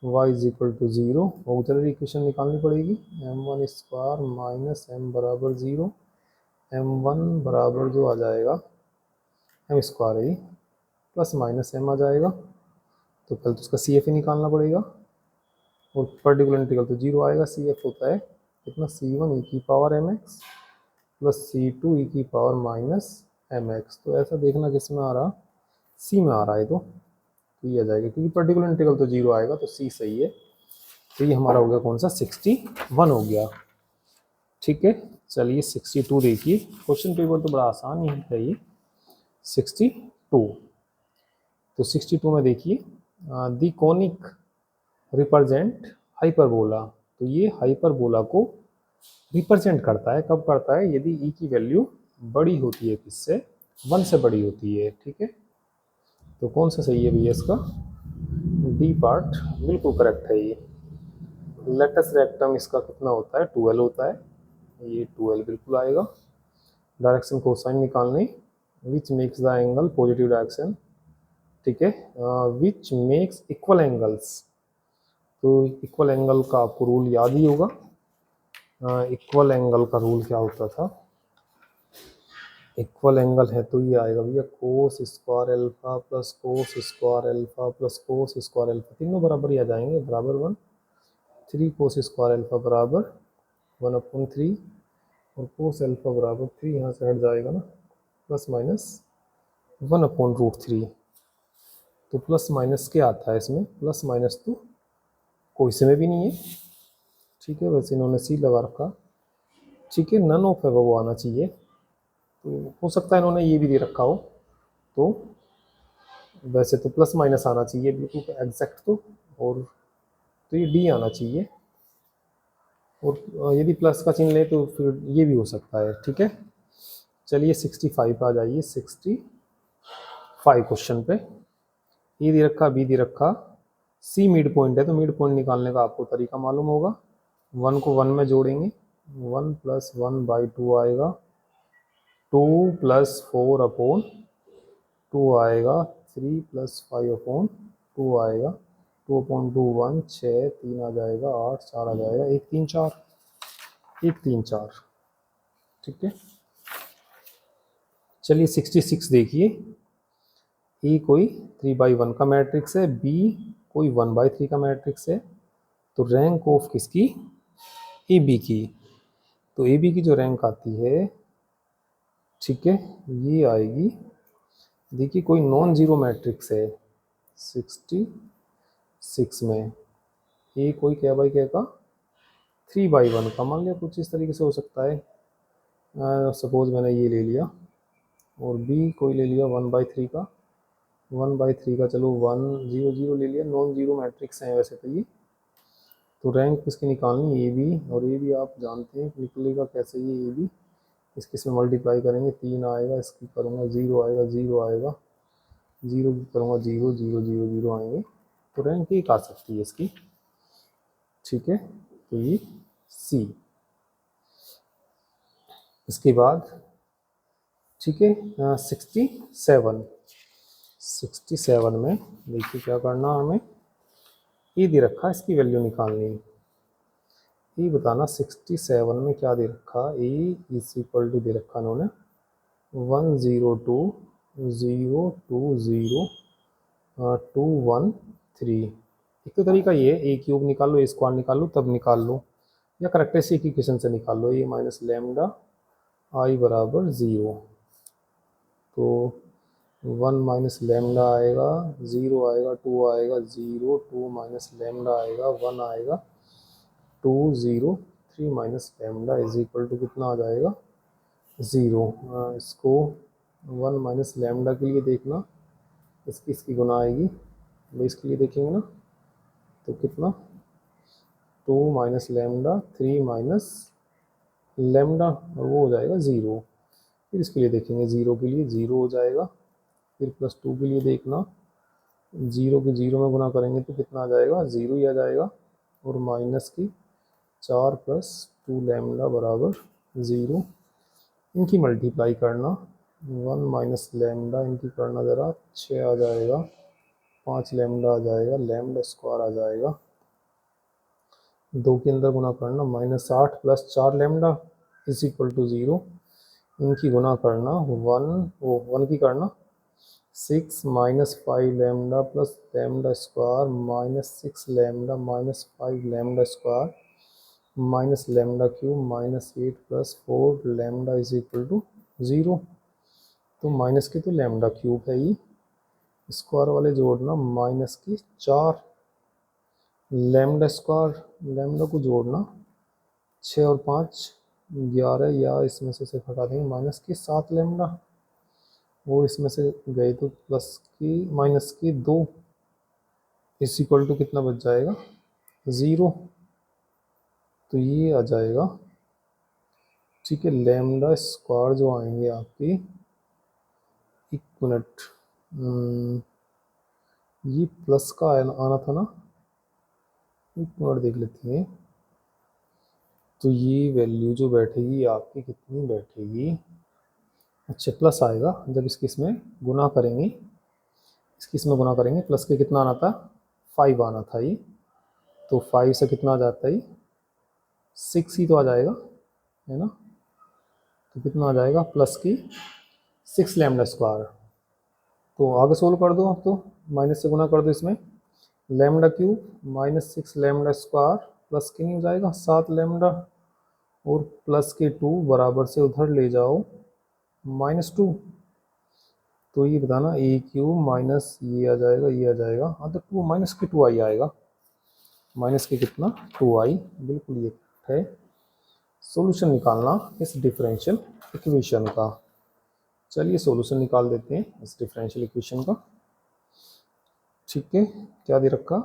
y is equal to 0। Auxiliary equation निकालनी पड़ेगी, m1 स्क्वायर माइनस m बराबर 0, m1 बराबर जो आ जाएगा m स्क्वायर ही प्लस माइनस m आ जाएगा। तो कल तो उसका सी एफ ही निकालना पड़ेगा, और पर्टिकुलर इंटीग्रल तो 0 आएगा। सी एफ होता है कितना, c1 ई की पावर mx प्लस c2 ई की पावर माइनस mx। तो ऐसा देखना किस में आ रहा, सी में आ रहा है, तो ये आ जाएगा, क्योंकि पर्टिकुलर इंटीग्रल तो 0 आएगा, तो सी सही है। तो ये हमारा हो गया कौन सा, 61 हो गया। ठीक है, चलिए 62 देखिए। क्वेश्चन पेपर तो बड़ा आसान ही है ये। 62, तो 62 में देखिए, दी कोनिक रिप्रेजेंट हाइपरबोला। तो ये हाइपरबोला को रिप्रेजेंट करता है, कब करता है, यदि ई की वैल्यू बड़ी होती है किससे, 1 से बड़ी होती है। ठीक है, तो कौन सा सही है भैया इसका, डी पार्ट बिल्कुल करेक्ट है ये। लेटस रेक्टम इसका कितना होता है, 12 होता है, ये 12 बिल्कुल आएगा। डायरेक्शन कोसाइन निकालने, which makes the angle positive direction, ठीक है। विच मेक्स इक्वल एंगल्स, तो इक्वल एंगल का आपको रूल याद ही होगा। इक्वल एंगल का रूल क्या होता था, इक्वल एंगल है तो ये आएगा भैया cos square alpha plus cos square alpha plus cos square alpha, तीनों बराबर ही आ जाएंगे, बराबर 1, 3 कोस स्क्वायर एल्फा बराबर 1/3 और कोस एल्फा बराबर 3, यहाँ से हट जाएगा ना, प्लस माइनस 1/√3। तो प्लस माइनस क्या आता है इसमें, प्लस माइनस तो कोई समय भी नहीं है, ठीक है। वैसे इन्होंने सी लगा रखा, ठीक है, नन ऑफ है वो आना चाहिए, तो हो सकता है इन्होंने ये भी दे रखा हो, तो वैसे तो प्लस माइनस आना चाहिए बिल्कुल एग्जैक्ट, और तो ये डी आना चाहिए, और यदि प्लस का चिन्ह ले तो फिर ये भी हो सकता है, ठीक है। चलिए 65 आ जाइए, 65 क्वेश्चन पे। ए दे रखा, बी दे रखा, सी मिड पॉइंट है, तो मिड पॉइंट निकालने का आपको तरीका मालूम होगा। 1 को 1 में जोड़ेंगे, 1 + 1/2 आएगा, 2 + 4/2 आएगा, 3 + 5/2 आएगा, 2/2 1, 6, 3 आ जाएगा, 8, 4 आ जाएगा, 1 3 4, 1 3 4, ठीक है। चलिए 66 देखिए, ए कोई 3/1 का मैट्रिक्स है, बी कोई 1/3 का मैट्रिक्स है, तो रैंक ऑफ किसकी, ए बी की, तो ए बी की जो रैंक आती है, ठीक है, ये आएगी, देखिए कोई नॉन जीरो मैट्रिक्स है 66 में, ए कोई क्या बाई क्या का 3/1 का, मान लिया कुछ इस तरीके से हो सकता है, सपोज मैंने ये ले लिया, और बी कोई ले लिया 1/3 का, 1/3 का, चलो 1 0 0 ले लिया, नॉन जीरो मैट्रिक्स हैं वैसे तो ये, तो रैंक किसकी निकालनी, ए बी, और ए बी आप जानते हैं निकलेगा कैसे, ये ए बी इसके में मल्टीप्लाई करेंगे, 3 आएगा, इसकी करूँगा 0 आएगा, 0 आएगा, 0 की करूँगा 0 0 0 0 आएंगे, तो रैंक एक आ सकती है इसकी, ठीक है। तो ये सी, इसके बाद ठीक है 67 में देखिए क्या करना हमें, ये दे रखा, इसकी वैल्यू निकालनी है, ये बताना 67 में क्या दे रखा, ए = दे रखा इन्होंने 102.020.213। एक तो तरीका ये है, ए क्यूब निकाल लो, ए स्क्वायर निकाल लो, तब निकाल लो, या करेक्टरिस्टिक इक्वेशन से निकाल लो, ए माइनस लैम्डा आई बराबर 0, तो 1 माइनस लैम्डा आएगा, 0 आएगा, 2 आएगा, 0 2 माइनस लैम्डा आएगा, 1 आएगा, 2 0 3 माइनस लैम्डा = कितना आ जाएगा 0। इसको 1 माइनस लैम्डा के लिए देखना, इसकी गुना आएगी, तो इसके लिए देखेंगे ना, तो कितना 2 माइनस लैम्डा 3 माइनस लैम्डा, और वो हो जाएगा 0। फिर इसके लिए देखेंगे, 0 के लिए 0 हो जाएगा, फिर +2 के लिए देखना, 0 को 0 में गुना करेंगे तो कितना आ जाएगा, 0 ही आ जाएगा, और माइनस की 4 + 2 लैम्डा बराबर 0, इनकी मल्टीप्लाई करना, 1 माइनस लैम्डा इनकी करना ज़रा, 6 आ जाएगा, 5 लैम्डा आ जाएगा, लैम्डा स्क्वायर आ जाएगा, 2 के अंदर गुना करना, -8 + 4 लैम्डा = 0, इनकी गुना करना 1 की करना 6 - 5 lambda plus lambda square -6 lambda -5 lambda square minus lambda cube -8 + 4 lambda = 0, तो माइनस की तो लैम्डा क्यूब है ये, स्क्वायर वाले जोड़ना, माइनस की 4 लैम्डा स्क्वायर, लैम्डा को जोड़ना, 6 और 5 11, या इसमें से हटा देंगे, माइनस की 7 लैम्डा, वो इसमें से गए तो प्लस की माइनस की 2 = कितना बच जाएगा 0, तो ये आ जाएगा, ठीक है। लैम्डा स्क्वायर जो आएंगे आपकी, एक मिनट, ये प्लस का आना था ना, एक मिनट देख लेते हैं। तो ये वैल्यू जो बैठेगी आपकी कितनी बैठेगी, अच्छा प्लस आएगा जब इसकी इसमें गुना करेंगे, इसकी इसमें गुना करेंगे, प्लस के कितना आना था 5 आना था ये, तो 5 से कितना आ जाता है 6 ही तो आ जाएगा, है ना। तो कितना आ जाएगा प्लस की 6 लैम्डा स्क्वायर। तो आगे सोल्व कर दो, अब तो माइनस से गुना कर दो इसमें, lambda cube minus 6 lambda square plus के नहीं हो जाएगा 7 लैम्डा, और प्लस के 2 बराबर से उधर ले जाओ -2। तो ये बताना ए क्यूब माइनस ये आ जाएगा, ये आ जाएगा, हाँ तो 2 माइनस के 2i आएगा, माइनस के कितना 2i, बिल्कुल ये है। सॉल्यूशन निकालना इस डिफरेंशियल इक्वेशन का। चलिए सॉल्यूशन निकाल देते हैं इस डिफरेंशियल इक्वेशन का। ठीक है, क्या दे रखा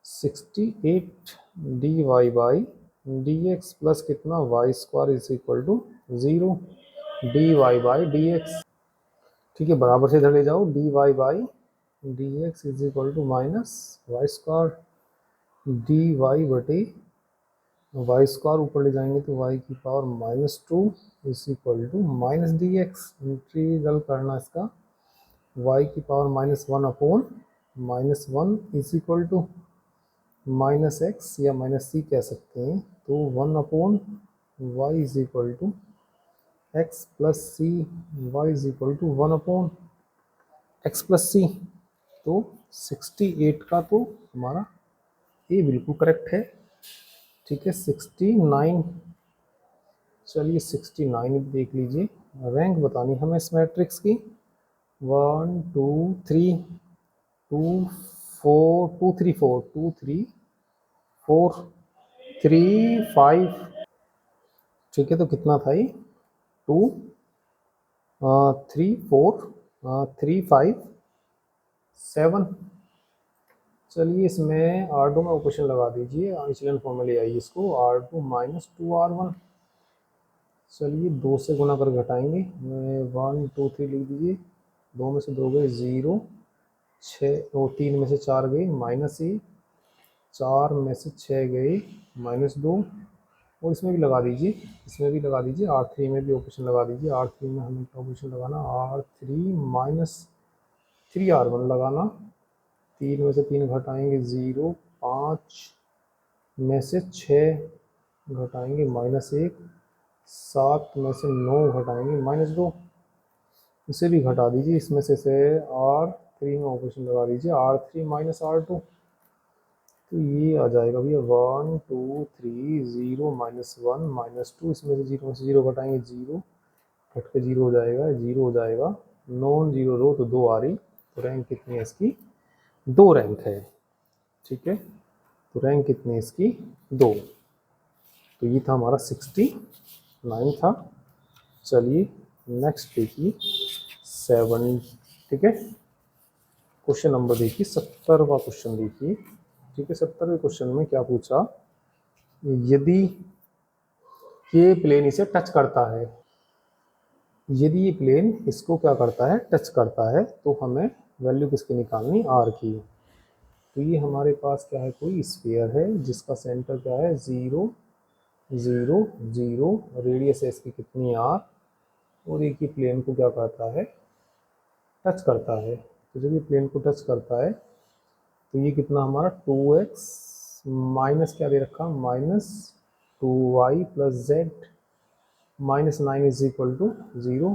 68 dy बाई dx प्लस कितना y square is equal to 0 dy by dx। ठीक है, बराबर से इधर ले जाओ, dy by dx is equal to minus y square dy बटे वाई स्क्वायर, ऊपर ले जाएंगे तो y की power -2 is equal to minus d x. Integral करना इसका, y की power -1 upon -1 is equal to minus x या माइनस सी कह सकते हैं, तो 1 upon y is equal to x plus c, y is equal to 1 upon x plus c. तो 68 का तो हमारा ए बिल्कुल करेक्ट है। ठीक है, 69, चलिए 69 देख लीजिए। रैंक बतानी हमें इस मैट्रिक्स की, 1 2 3 2 4 2 3 4 2 3 4 3 5। ठीक है, तो कितना था ये 2 3 4 3 5 7। चलिए इसमें R2 में ऑपरेशन लगा दीजिए, आइसलैंड फॉर्म में ले आइए इसको, R2 माइनस 2R1। चलिए 2 से गुना कर घटाएंगे, 1 2 3 लिख दीजिए, 2 में से 2 गए 0, 6 और 3 में से 4 गए -1, 4 में से 6 गए -2, और इसमें भी लगा दीजिए, इसमें भी लगा दीजिए, R3 में भी ऑपरेशन लगा दीजिए। R3 में हमें क्या ऑपरेशन लगाना, R3 माइनस 3R1 लगाना, 3 में से 3 घटाएंगे 0, 5 में से 6 घटाएंगे -1, 7 में से 9 घटाएंगे -2, इसे भी घटा दीजिए, इसमें से R3 में ऑपरेशन लगा दीजिए, R3 माइनस R2, तो ये आ जाएगा भैया 1 2 3 0 -1 -2, इसमें से 0 में से 0 घटाएंगे 0, घट के 0 हो जाएगा, 0 हो जाएगा, नॉन जीरो रो तो 2 आ रही, तो रैंक कितनी है इसकी 2 रैंक है। ठीक है, तो रैंक कितनी है इसकी 2। तो ये था हमारा 69 था। चलिए नेक्स्ट देखिए 7। ठीक है, क्वेश्चन नंबर देखिए 70वां क्वेश्चन देखिए। ठीक है, 70वें क्वेश्चन में क्या पूछा, यदि ये प्लेन इसे टच करता है, यदि ये प्लेन इसको क्या करता है टच करता है, तो हमें वैल्यू किसकी निकालनी आर की। तो ये हमारे पास क्या है, कोई स्फीयर है जिसका सेंटर क्या है 0 0 0, रेडियस है इसकी कितनी आर, और एक ही प्लेन को क्या करता है टच करता है। तो जब ये प्लेन को टच करता है तो ये कितना हमारा 2x माइनस क्या दे रखा -2y plus z -9 is equal to 0।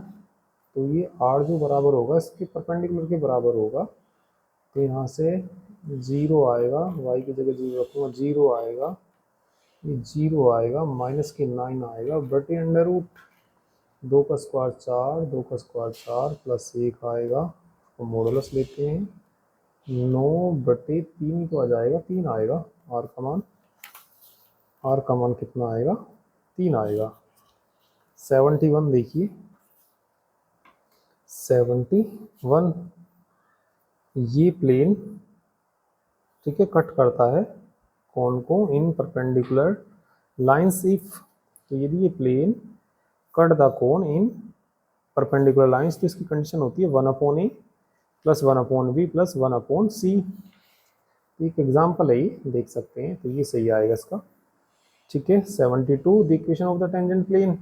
तो ये r जो बराबर होगा इसके परपेंडिकुलर के बराबर होगा, तो यहाँ से 0 आएगा, y की जगह 0 रखूँगा, 0 आएगा, ये 0 आएगा, माइनस के 9 आएगा बटे अंडर रूट 2 का स्क्वायर 4, 2 का स्क्वायर 4 प्लस 1 आएगा, तो मॉडुलस लेते हैं 9 बटे 3 ही तो आ जाएगा, 3 आएगा, आर का मान कितना आएगा 3 आएगा। 71 देखिए 71, ये प्लेन ठीक है कट करता है कौन को इन परपेंडिकुलर लाइंस इफ, तो यदि ये plane cut the cone in perpendicular lines, तो इसकी कंडीशन होती है 1/a plus 1/b plus 1/c। एक एग्जाम्पल है ये, देख सकते हैं, तो ये सही आएगा इसका। ठीक है, 72 the equation of the tangent plane.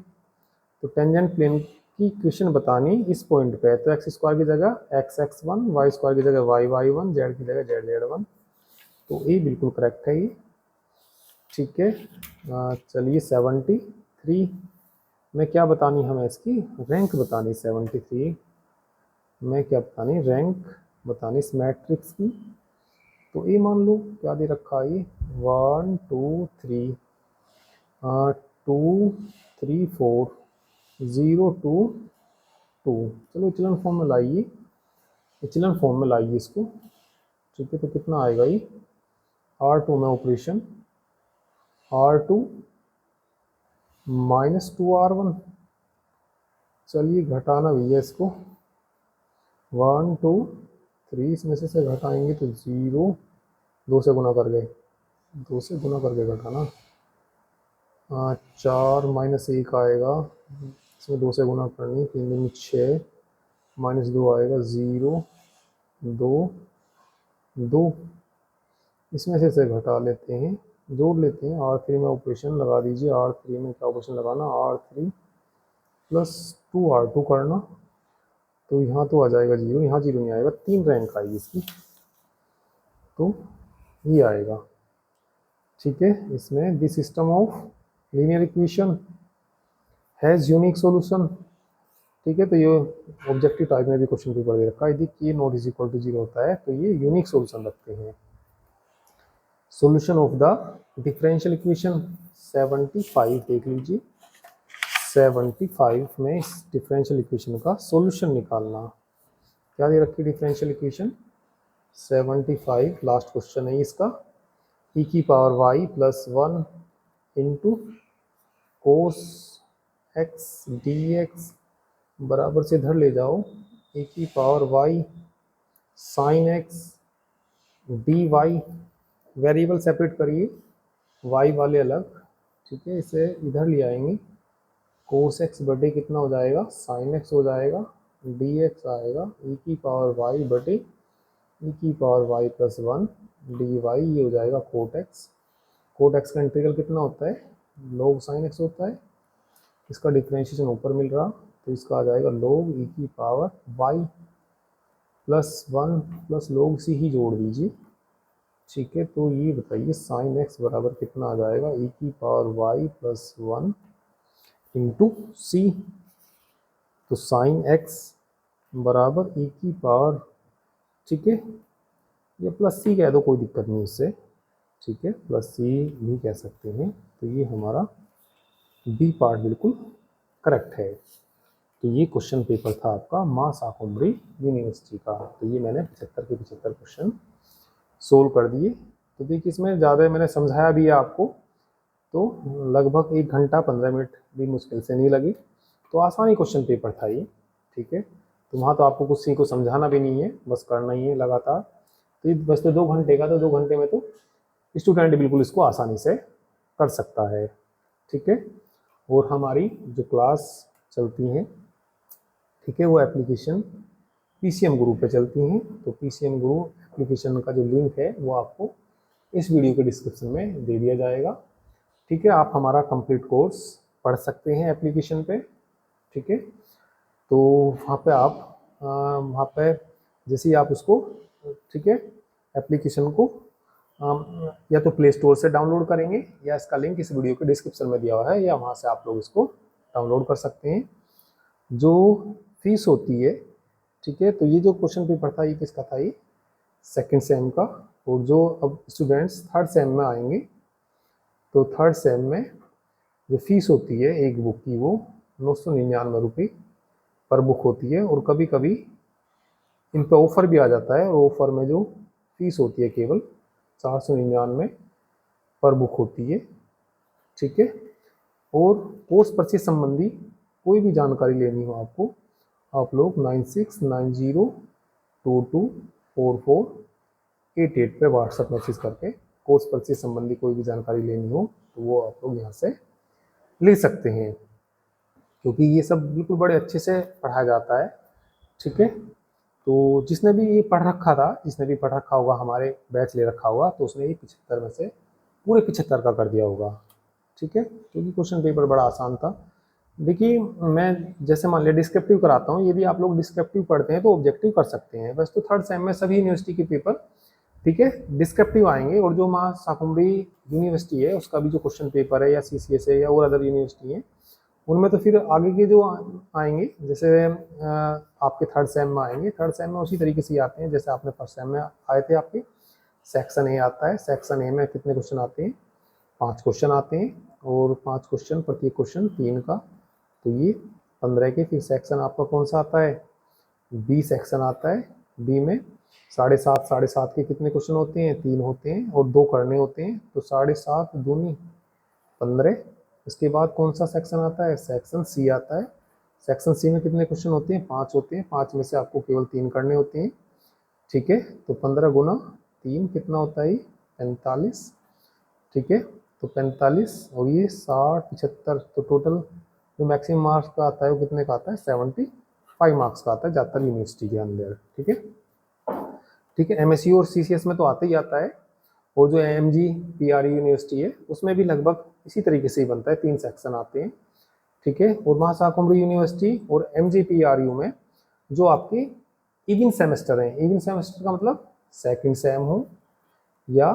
तो टेंजेंट प्लेन की इक्वेशन बतानी इस पॉइंट पे है, तो एक्स स्क्वायर की जगह x x one, y square की जगह वाई वाई वन, जेड की जगह जेड जेड वन। तो ये बिल्कुल करेक्ट है ये। ठीक है, चलिए 73 में क्या बतानी हमें, इसकी रैंक बतानी 73 में क्या बतानी, रैंक बतानी इस मैट्रिक्स की। तो ये मान लो क्या दे रखा है, 1 2 3 2 3 4 0 2 2। चलो इचलन फॉर्म में लाइए, इचलन फॉर्म में लाइए इसको। ठीक है, तो कितना आएगा ये, R2 में ऑपरेशन R2 -2R1। चलिए घटाना भैया इसको, 1 2 3 इसमें से घटाएंगे तो 0, 2 से गुना कर गए, 2 से गुना करके घटाना, 4 -1 आएगा, इसमें 2 से गुना करनी, 3 दूनी 6, -2 आएगा, 0 2 2। इसमें से घटा लेते हैं, जोड़ लेते हैं, R3 में ऑपरेशन लगा दीजिए। R3 में क्या ऑपरेशन लगाना, R3 प्लस 2R2 करना, तो यहाँ तो आ जाएगा 0, यहाँ 0 नहीं आएगा, 3 रैंक आएगी इसकी, तो ये आएगा। ठीक है, इसमें this system of linear equation has unique solution. ठीक है, तो ये ऑब्जेक्टिव टाइप में भी क्वेश्चन पेपर दे रखा है, यदि k not is equal to 0 होता है तो ये यूनिक सॉल्यूशन रखते हैं। Solution of the differential equation 75 देख लीजिए, 75 में इस डिफरेंशियल इक्वेशन का सॉल्यूशन निकालना। क्या दे रखी डिफरेंशियल इक्वेशन 75, लास्ट क्वेश्चन है इसका, e की power y plus 1 into cos x d x बराबर से इधर ले जाओ, e की power y sine x d y. Variable separate करिए, y वाले अलग। ठीक है, इसे इधर ले आएंगे, कोस एक्स बटे कितना हो जाएगा, साइन एक्स हो जाएगा, डी एक्स आएगा, e की पावर y बटे e की power y plus 1 d y, ये हो जाएगा कोट एक्स। कोट एक्स का इंटीग्रल कितना होता है, log साइन एक्स होता है, इसका डिफ्रेंशिएशन ऊपर मिल रहा, तो इसका आ जाएगा log e की power y plus 1 plus log c ही जोड़ दीजिए। ठीक है, तो ये बताइए साइन एक्स बराबर कितना आ जाएगा, e की पावर y प्लस 1 इंटू सी। तो साइन एक्स बराबर e की पावर, ठीक है, ये प्लस सी कह दो, कोई दिक्कत नहीं उससे। ठीक है, प्लस सी भी कह सकते हैं। तो ये हमारा बी पार्ट बिल्कुल करेक्ट है। तो ये क्वेश्चन पेपर था आपका मां शाकुंभरी यूनिवर्सिटी का। तो ये मैंने 75 के 75 क्वेश्चन सोल्व कर दिए। तो देखिए इसमें ज़्यादा मैंने समझाया भी है आपको, तो लगभग 1 घंटा 15 मिनट भी मुश्किल से नहीं लगी। तो आसानी क्वेश्चन पेपर था ये। ठीक है, तो वहाँ तो आपको कुछ सी को समझाना भी नहीं है, बस करना ही है लगातार। तो ये बस तो 2 घंटे का, तो 2 घंटे में तो स्टूडेंट बिल्कुल इसको आसानी से कर सकता है। ठीक है, और हमारी जो क्लास चलती हैं, ठीक है, वो एप्लीकेशन PCM गुरु पे चलती हैं। तो PCM गुरु एप्लीकेशन का जो लिंक है वो आपको इस वीडियो के डिस्क्रिप्शन में दे दिया जाएगा। ठीक है, आप हमारा कंप्लीट कोर्स पढ़ सकते हैं एप्लीकेशन पे। ठीक है, तो वहाँ पे आप वहाँ पे जैसे ही आप उसको, ठीक है, एप्लीकेशन को या तो प्ले स्टोर से डाउनलोड करेंगे, या इसका लिंक इस वीडियो के डिस्क्रिप्शन में दिया हुआ है, या वहाँ से आप लोग इसको डाउनलोड कर सकते हैं। जो फीस होती है, ठीक है, तो ये जो क्वेश्चन पेपर था ये किसका था, ये सेकंड सेम का। और जो अब स्टूडेंट्स थर्ड सेम में आएंगे, तो थर्ड सेम में जो फीस होती है एक बुक की, वो 999 रुपये पर बुक होती है। और कभी कभी इन पर ऑफ़र भी आ जाता है, और ऑफ़र में जो फीस होती है केवल 499 पर बुक होती है। ठीक है, और कोर्स परचेज संबंधी कोई भी जानकारी लेनी हो आपको, आप लोग 9690224488 पे व्हाट्सएप मैसेज करके कोर्स परचेज संबंधी कोई भी जानकारी लेनी हो तो वो आप लोग यहाँ से ले सकते हैं, क्योंकि ये सब बिल्कुल बड़े अच्छे से पढ़ाया जाता है। ठीक है, तो जिसने भी ये पढ़ रखा था, जिसने भी पढ़ रखा होगा, हमारे बैच ले रखा होगा, तो उसने ये 75 में से पूरे 75 का कर दिया होगा। ठीक है, क्योंकि क्वेश्चन पेपर बड़ा आसान था। देखिए, मैं जैसे मान लिया डिस्क्रिप्टिव कराता हूँ, यदि आप लोग डिस्क्रिप्टिव पढ़ते हैं तो ऑब्जेक्टिव कर सकते हैं। वैसे तो थर्ड सेम में सभी यूनिवर्सिटी के पेपर, ठीक है, डिस्क्रिप्टिव आएंगे। और जो माँ शाकुंभरी यूनिवर्सिटी है उसका भी जो क्वेश्चन पेपर है, या CCS है, या और अदर यूनिवर्सिटी है, उनमें तो फिर आगे के जो आएंगे, जैसे आपके थर्ड सेम में आएंगे, थर्ड सेम में उसी तरीके से आते हैं जैसे आपने फर्स्ट सेम में आए थे। आपके सेक्शन ए आता है, सेक्शन ए में कितने क्वेश्चन आते हैं? 5 क्वेश्चन आते हैं, और 5 क्वेश्चन, प्रत्येक क्वेश्चन 3 का, तो ये 15 के। फिर सेक्शन आपका कौन सा आता है? बी सेक्शन आता है। बी में 7.5 7.5 के कितने क्वेश्चन होते हैं? 3 होते हैं, और 2 करने होते हैं, तो 7.5 दूनी 15। इसके बाद कौन सा सेक्शन आता है? सेक्शन सी आता है। सेक्शन सी में कितने क्वेश्चन होते हैं? 5 होते हैं। 5 में से आपको केवल 3 करने होते हैं। ठीक है, तो 15 गुना 3 कितना होता है? 45। ठीक है, तो 45 और ये 60 75, तो टोटल जो मैक्सिमम मार्क्स का आता है वो कितने का आता है? 75 मार्क्स का आता है ज़्यादातर यूनिवर्सिटी के अंदर। ठीक है, ठीक है, MSU और CCS में तो आता ही आता है। और जो AMG PRU यूनिवर्सिटी है उसमें भी लगभग इसी तरीके से ही बनता है, 3 सेक्शन आते हैं। ठीक है, और महाशाकुंभरी यूनिवर्सिटी और MG PRU में जो आपके इवन सेमेस्टर हैं, इवन सेमेस्टर का मतलब सेकंड सेम हो या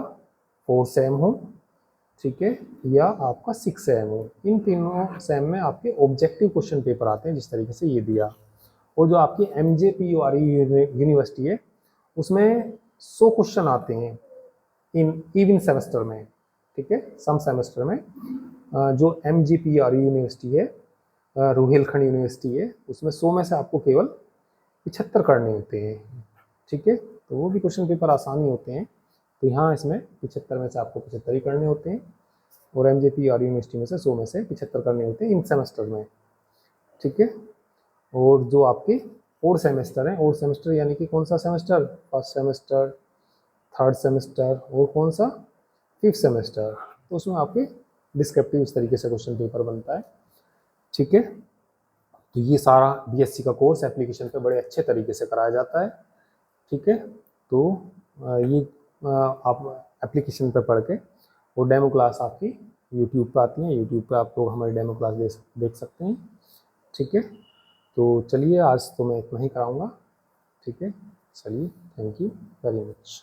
फोर्थ सेम हो, ठीक है, या आपका 6 सेम हो, इन तीनों सेम में आपके ऑब्जेक्टिव क्वेश्चन पेपर आते हैं जिस तरीके से ये दिया। और जो आपकी MJ PRU यूनिवर्सिटी है उसमें 100 क्वेश्चन आते हैं इन इवन सेमेस्टर में। ठीक है, सम सेमेस्टर में जो MG PRU यूनिवर्सिटी है, रुहेलखंड यूनिवर्सिटी है, उसमें 100 में से आपको केवल 75 करने होते हैं। ठीक है, तो वो भी क्वेश्चन पेपर आसानी होते हैं। तो यहाँ इसमें 75 में से आपको 75 ही करने होते हैं, और MJ PRU यूनिवर्सिटी में से 100 में से 75 करने होते हैं इन सेमेस्टर में। ठीक है, और जो आपके और सेमेस्टर हैं, और सेमेस्टर यानी कि कौन सा semester? First semester, third semester, और कौन सा? 5th semester. तो उसमें आपके डिस्क्रिप्टिव इस तरीके से क्वेश्चन पेपर बनता है। ठीक है, तो ये सारा BSc का कोर्स एप्लीकेशन पे बड़े अच्छे तरीके से कराया जाता है। ठीक है, तो ये आप एप्लीकेशन पे पढ़ के, और डेमो क्लास आपकी यूट्यूब पे आती है, यूट्यूब पे आप लोग हमारी डेमो क्लास देख सकते हैं। ठीक है, तो चलिए आज तो मैं इतना ही कराऊंगा। ठीक है, चलिए, थैंक यू वेरी मच।